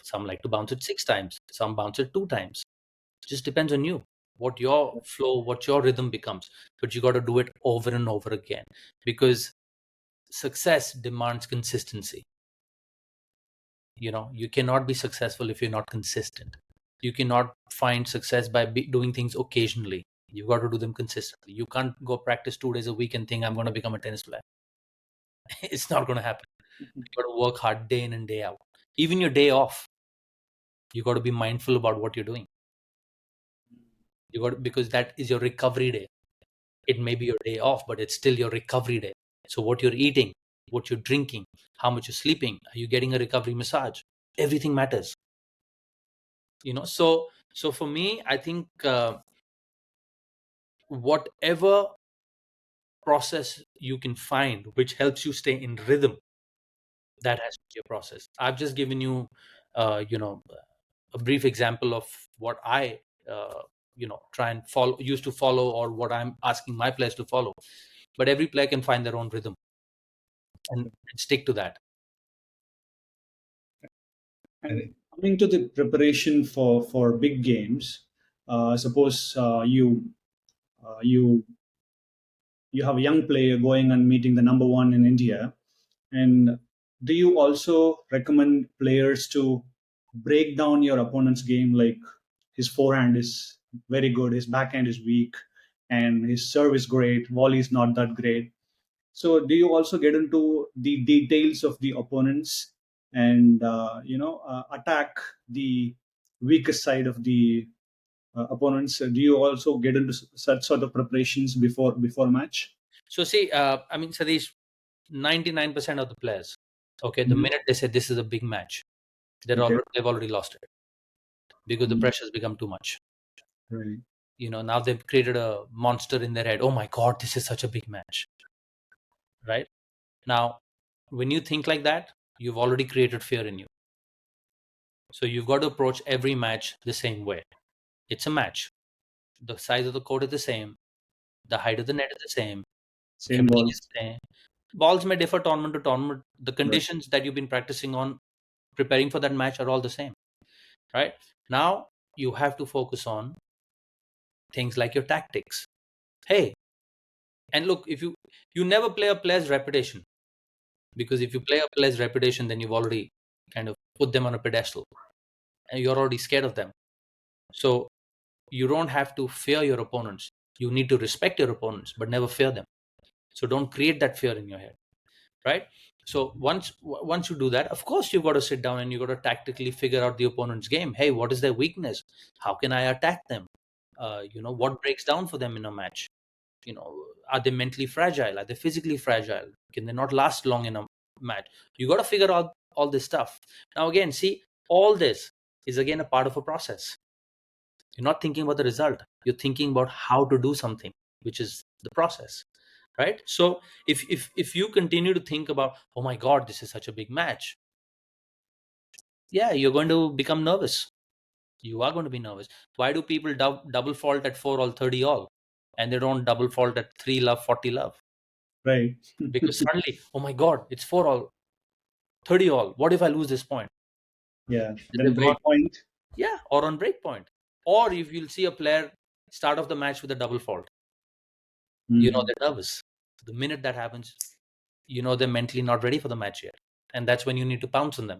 Some like to bounce it 6 times. Some bounce it 2 times. Just depends on you, what your flow, what your rhythm becomes. But you got to do it over and over again, because success demands consistency. You cannot be successful if you're not consistent. You cannot find success by doing things occasionally. You've got to do them consistently. You can't go practice 2 days a week and think I'm going to become a tennis player. It's not going to happen. You got to work hard day in and day out. Even your day off, you got to be mindful about what you're doing. You got to, because that is your recovery day. It may be your day off, but it's still your recovery day. So what you're eating, what you're drinking, how much you're sleeping, are you getting a recovery massage? Everything matters. So for me, I think whatever process you can find which helps you stay in rhythm, that has to be your process. I've just given you a brief example of what I try and follow, used to follow, or what I'm asking my players to follow. But every player can find their own rhythm and stick to that. And coming to the preparation for big games, suppose you you have a young player going and meeting the number one in India, and do you also recommend players to break down your opponent's game, like his forehand is very good, his backhand is weak, and his serve is great, volley is not that great? So do you also get into the details of the opponents and attack the weakest side of the opponents? Do you also get into such sort of preparations before a match? So see, Satish, 99% of the players, okay, the Mhm. minute they say this is a big match, Okay. they've already lost it because the Mhm. pressure has become too much. Right. Now they've created a monster in their head. Oh my God, this is such a big match, right? Now, when you think like that, you've already created fear in you. So you've got to approach every match the same way. It's a match. The size of the court is the same. The height of the net is the same. Same Everything is balls. the same. Balls may differ tournament to tournament. The Right. conditions that you've been practicing on, preparing for that match, are all the same, right? Now you have to focus on things like your tactics. Hey, and look, if you never play a player's reputation, because if you play a player's reputation, then you've already kind of put them on a pedestal and you're already scared of them. So you don't have to fear your opponents. You need to respect your opponents, but never fear them. So don't create that fear in your head, right? So once you do that, of course you've got to sit down and you've got to tactically figure out the opponent's game. Hey, what is their weakness? How can I attack them? What breaks down for them in a match? Are they mentally fragile? Are they physically fragile? Can they not last long in a match? You got to figure out all this stuff. Now again, see, all this is again a part of a process. You're not thinking about the result. You're thinking about how to do something, which is the process, right? So if you continue to think about, oh my God, this is such a big match, yeah, you're going to become nervous. You are going to be nervous. Why do people double fault at 4 all 30 all, and they don't double fault at 3 love 40 love? Right. Because suddenly, oh my God, it's 4 all 30 all. What if I lose this point? Yeah. And Then they've gone, break point. yeah, or on break point. Or if you'll see a player start off the match with a double fault, Mhm. they're nervous. The minute that happens, they're mentally not ready for the match yet. And that's when you need to pounce on them.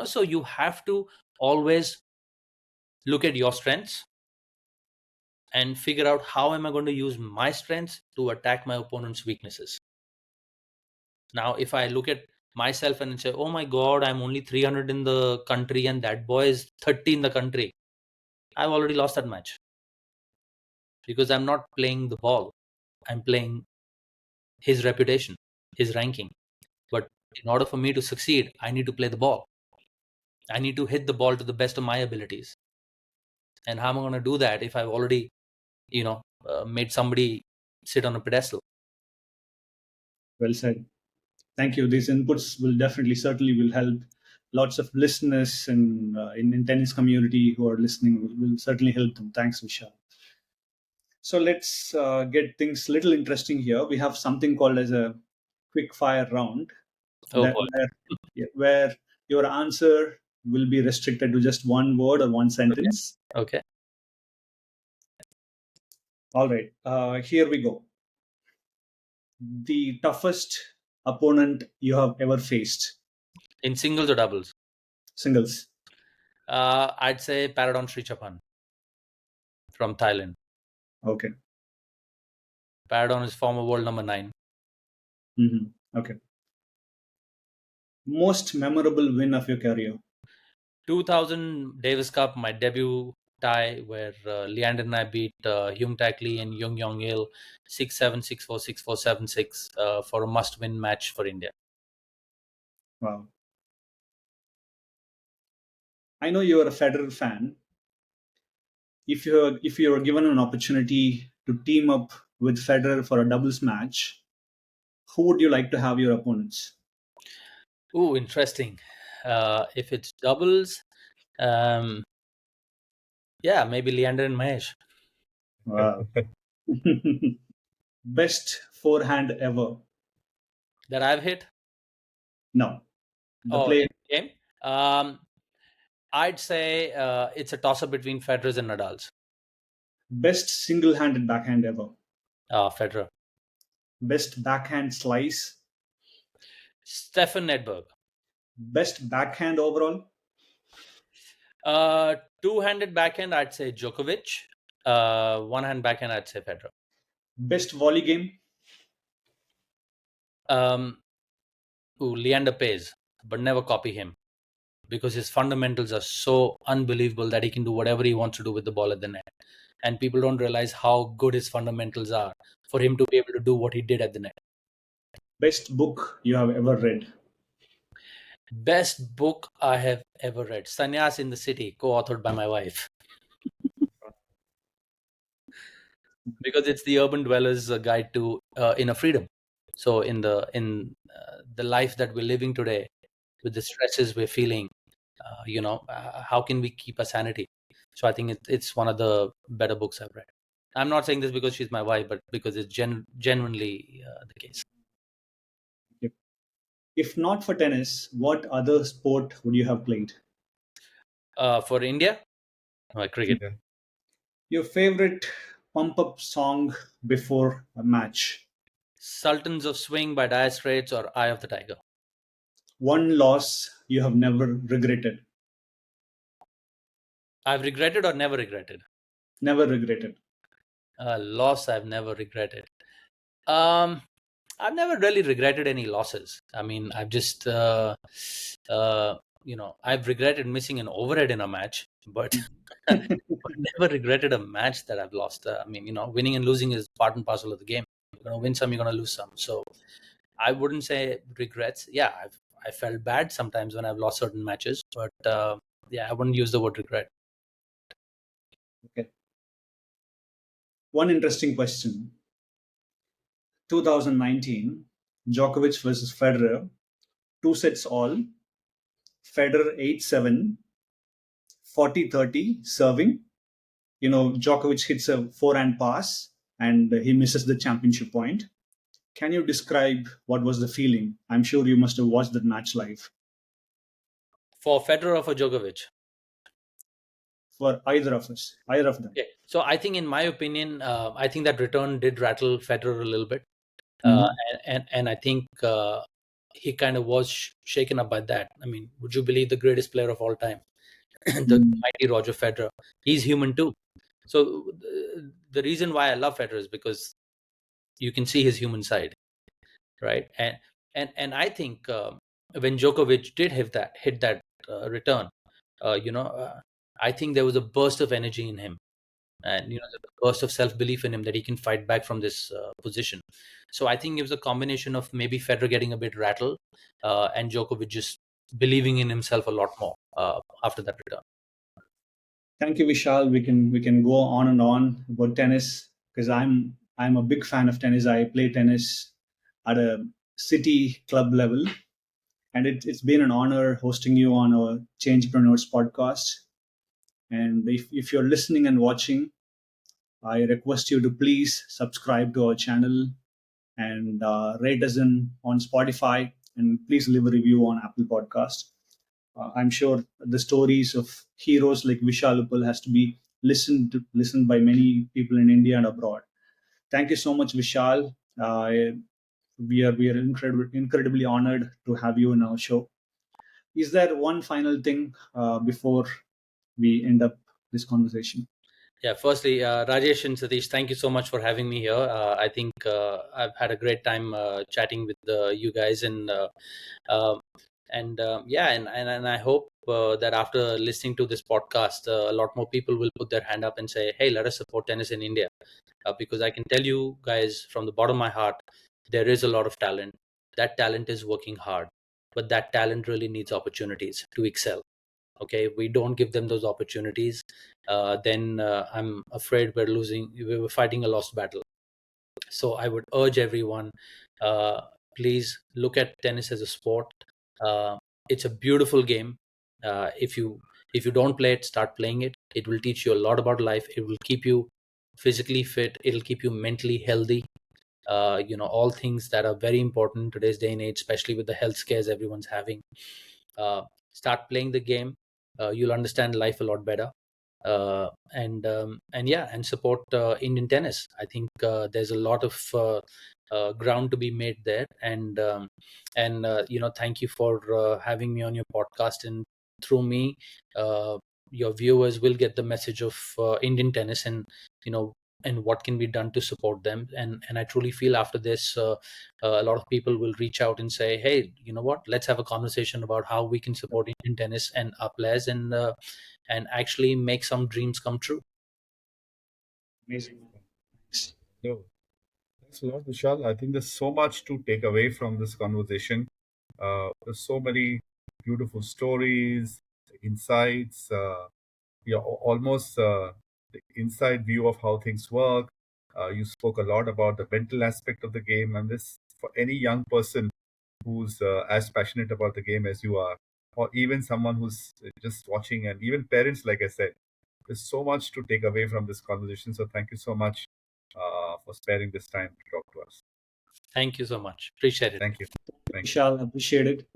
So you have to always look at your strengths and figure out, how am I going to use my strengths to attack my opponent's weaknesses. Now, if I look at myself and say, oh my God, I'm only 300 in the country and that boy is 30 in the country, I've already lost that match, because I'm not playing the ball. I'm playing his reputation, his ranking. But in order for me to succeed, I need to play the ball. I need to hit the ball to the best of my abilities. And how am I going to do that if I've already, made somebody sit on a pedestal? Well said. Thank you. These inputs will definitely, certainly, will help lots of listeners and in tennis community who are listening. Will certainly help them. Thanks, Vishal. So let's get things little interesting here. We have something called as a quick fire round, Oh that boy. where, yeah, where your answer will be restricted to just one word or one Okay. sentence. Okay. All right, here we go. The toughest opponent you have ever faced? In singles or doubles? Singles. I'd say Paradon Srichapan from Thailand. Okay. Paradon is former world number 9. Okay. Most memorable win of your career? 2000 Davis Cup, my debut tie, where Leander and I beat Hyung Tak Lee and Jung Yong Il 6-7, 6-4, 6-4, 7-6 for a must-win match for India. Wow. I know you are a Federer fan. If you were given an opportunity to team up with Federer for a doubles match, who would you like to have your opponents? Ooh, interesting. If it's doubles, yeah, maybe Leander and Mahesh. Wow. Best forehand ever? That I've hit? No. The Oh, play. in the game? I'd say it's a toss-up between Federer's and Nadal's. Best single-handed backhand ever? Federer. Best backhand slice? Stefan Edberg. Best backhand overall? Two-handed backhand, I'd say Djokovic. One-hand backhand, I'd say Federer. Best volley game? Leander Paes, but never copy him because his fundamentals are so unbelievable that he can do whatever he wants to do with the ball at the net. And people don't realize how good his fundamentals are for him to be able to do what he did at the net. Best book you have ever read? Best book I have ever read, Sannyas in the City, co-authored by my wife. Because it's the urban dweller's guide to inner freedom. So in the life that we're living today, with the stresses we're feeling, how can we keep our sanity? So I think it's one of the better books I've read. I'm not saying this because she's my wife, but because it's genuinely the case. If not for tennis, what other sport would you have played? For India, cricket. Yeah. Your favorite pump up song before a match? Sultans of Swing by Dire Straits or Eye of the Tiger. One loss you have never regretted? I've regretted or never regretted? Never regretted. Loss I've never regretted. I've never really regretted any losses. I mean, I've just, I've regretted missing an overhead in a match, but but never regretted a match that I've lost. I mean, winning and losing is part and parcel of the game. You're gonna win some, you're gonna lose some. So I wouldn't say regrets. Yeah, I felt bad sometimes when I've lost certain matches, but yeah, I wouldn't use the word regret. Okay. One interesting question. 2019, Djokovic versus Federer, 2 sets all. Federer 8-7, 40-30 serving. Djokovic hits a forehand pass and he misses the championship point. Can you describe what was the feeling? I'm sure you must have watched that match live. For Federer or for Djokovic? For either of us, either of them. Okay. So I think, in my opinion, I think that return did rattle Federer a little bit. And I think he kind of was shaken up by that. I mean, would you believe the greatest player of all time, the mighty Roger Federer? He's human too. So the reason why I love Federer is because you can see his human side, right? And I think when Djokovic did hit that return, I think there was a burst of energy in him, and the burst of self-belief in him that he can fight back from this position. So I think it was a combination of maybe Federer getting a bit rattled and Djokovic just believing in himself a lot more after that return. Thank you, Vishal. We can go on and on about tennis because I'm a big fan of tennis. I play tennis at a city club level, and it's been an honor hosting you on our Changepreneurs podcast. And if you're listening and watching, I request you to please subscribe to our channel and rate us on Spotify, and please leave a review on Apple Podcast. I'm sure the stories of heroes like Vishal Uppal has to be listened by many people in India and abroad. Thank you so much, Vishal. We are incredibly honored to have you in our show. Is there one final thing before we end up this conversation. Yeah, firstly, Rajesh and Sathish, thank you so much for having me here. I think I've had a great time chatting with you guys, and yeah, and I hope that after listening to this podcast, a lot more people will put their hand up and say, "Hey, let us support tennis in India," because I can tell you guys from the bottom of my heart, there is a lot of talent. That talent is working hard, but that talent really needs opportunities to excel. Okay, if we don't give them those opportunities, then I'm afraid we're fighting a lost battle. So I would urge everyone, uh, please look at tennis as a sport. uh, it's a beautiful game. If you don't play it, start playing it. It will teach you a lot about life. It will keep you physically fit. It'll keep you mentally healthy. All things that are very important in today's day and age, especially with the health scares everyone's having. uh, Start playing the game. You'll understand life a lot better. And yeah, and support Indian tennis. I think there's a lot of ground to be made there. And thank you for having me on your podcast. And through me, your viewers will get the message of Indian tennis, and you know and what can be done to support them. And I truly feel after this, a lot of people will reach out and say, hey, you know what, let's have a conversation about how we can support Indian tennis and our players, and actually make some dreams come true. Amazing. No, thanks a lot, Vishal. I think there's so much to take away from this conversation. There's so many beautiful stories, insights, almost the inside view of how things work. You spoke a lot about the mental aspect of the game, and this for any young person who's as passionate about the game as you are, or even someone who's just watching, and even parents, like I said, there's so much to take away from this conversation. So thank you so much for sparing this time to talk to us. Thank you so much. Appreciate it. Thank you. Thank you. Vishal, appreciate it.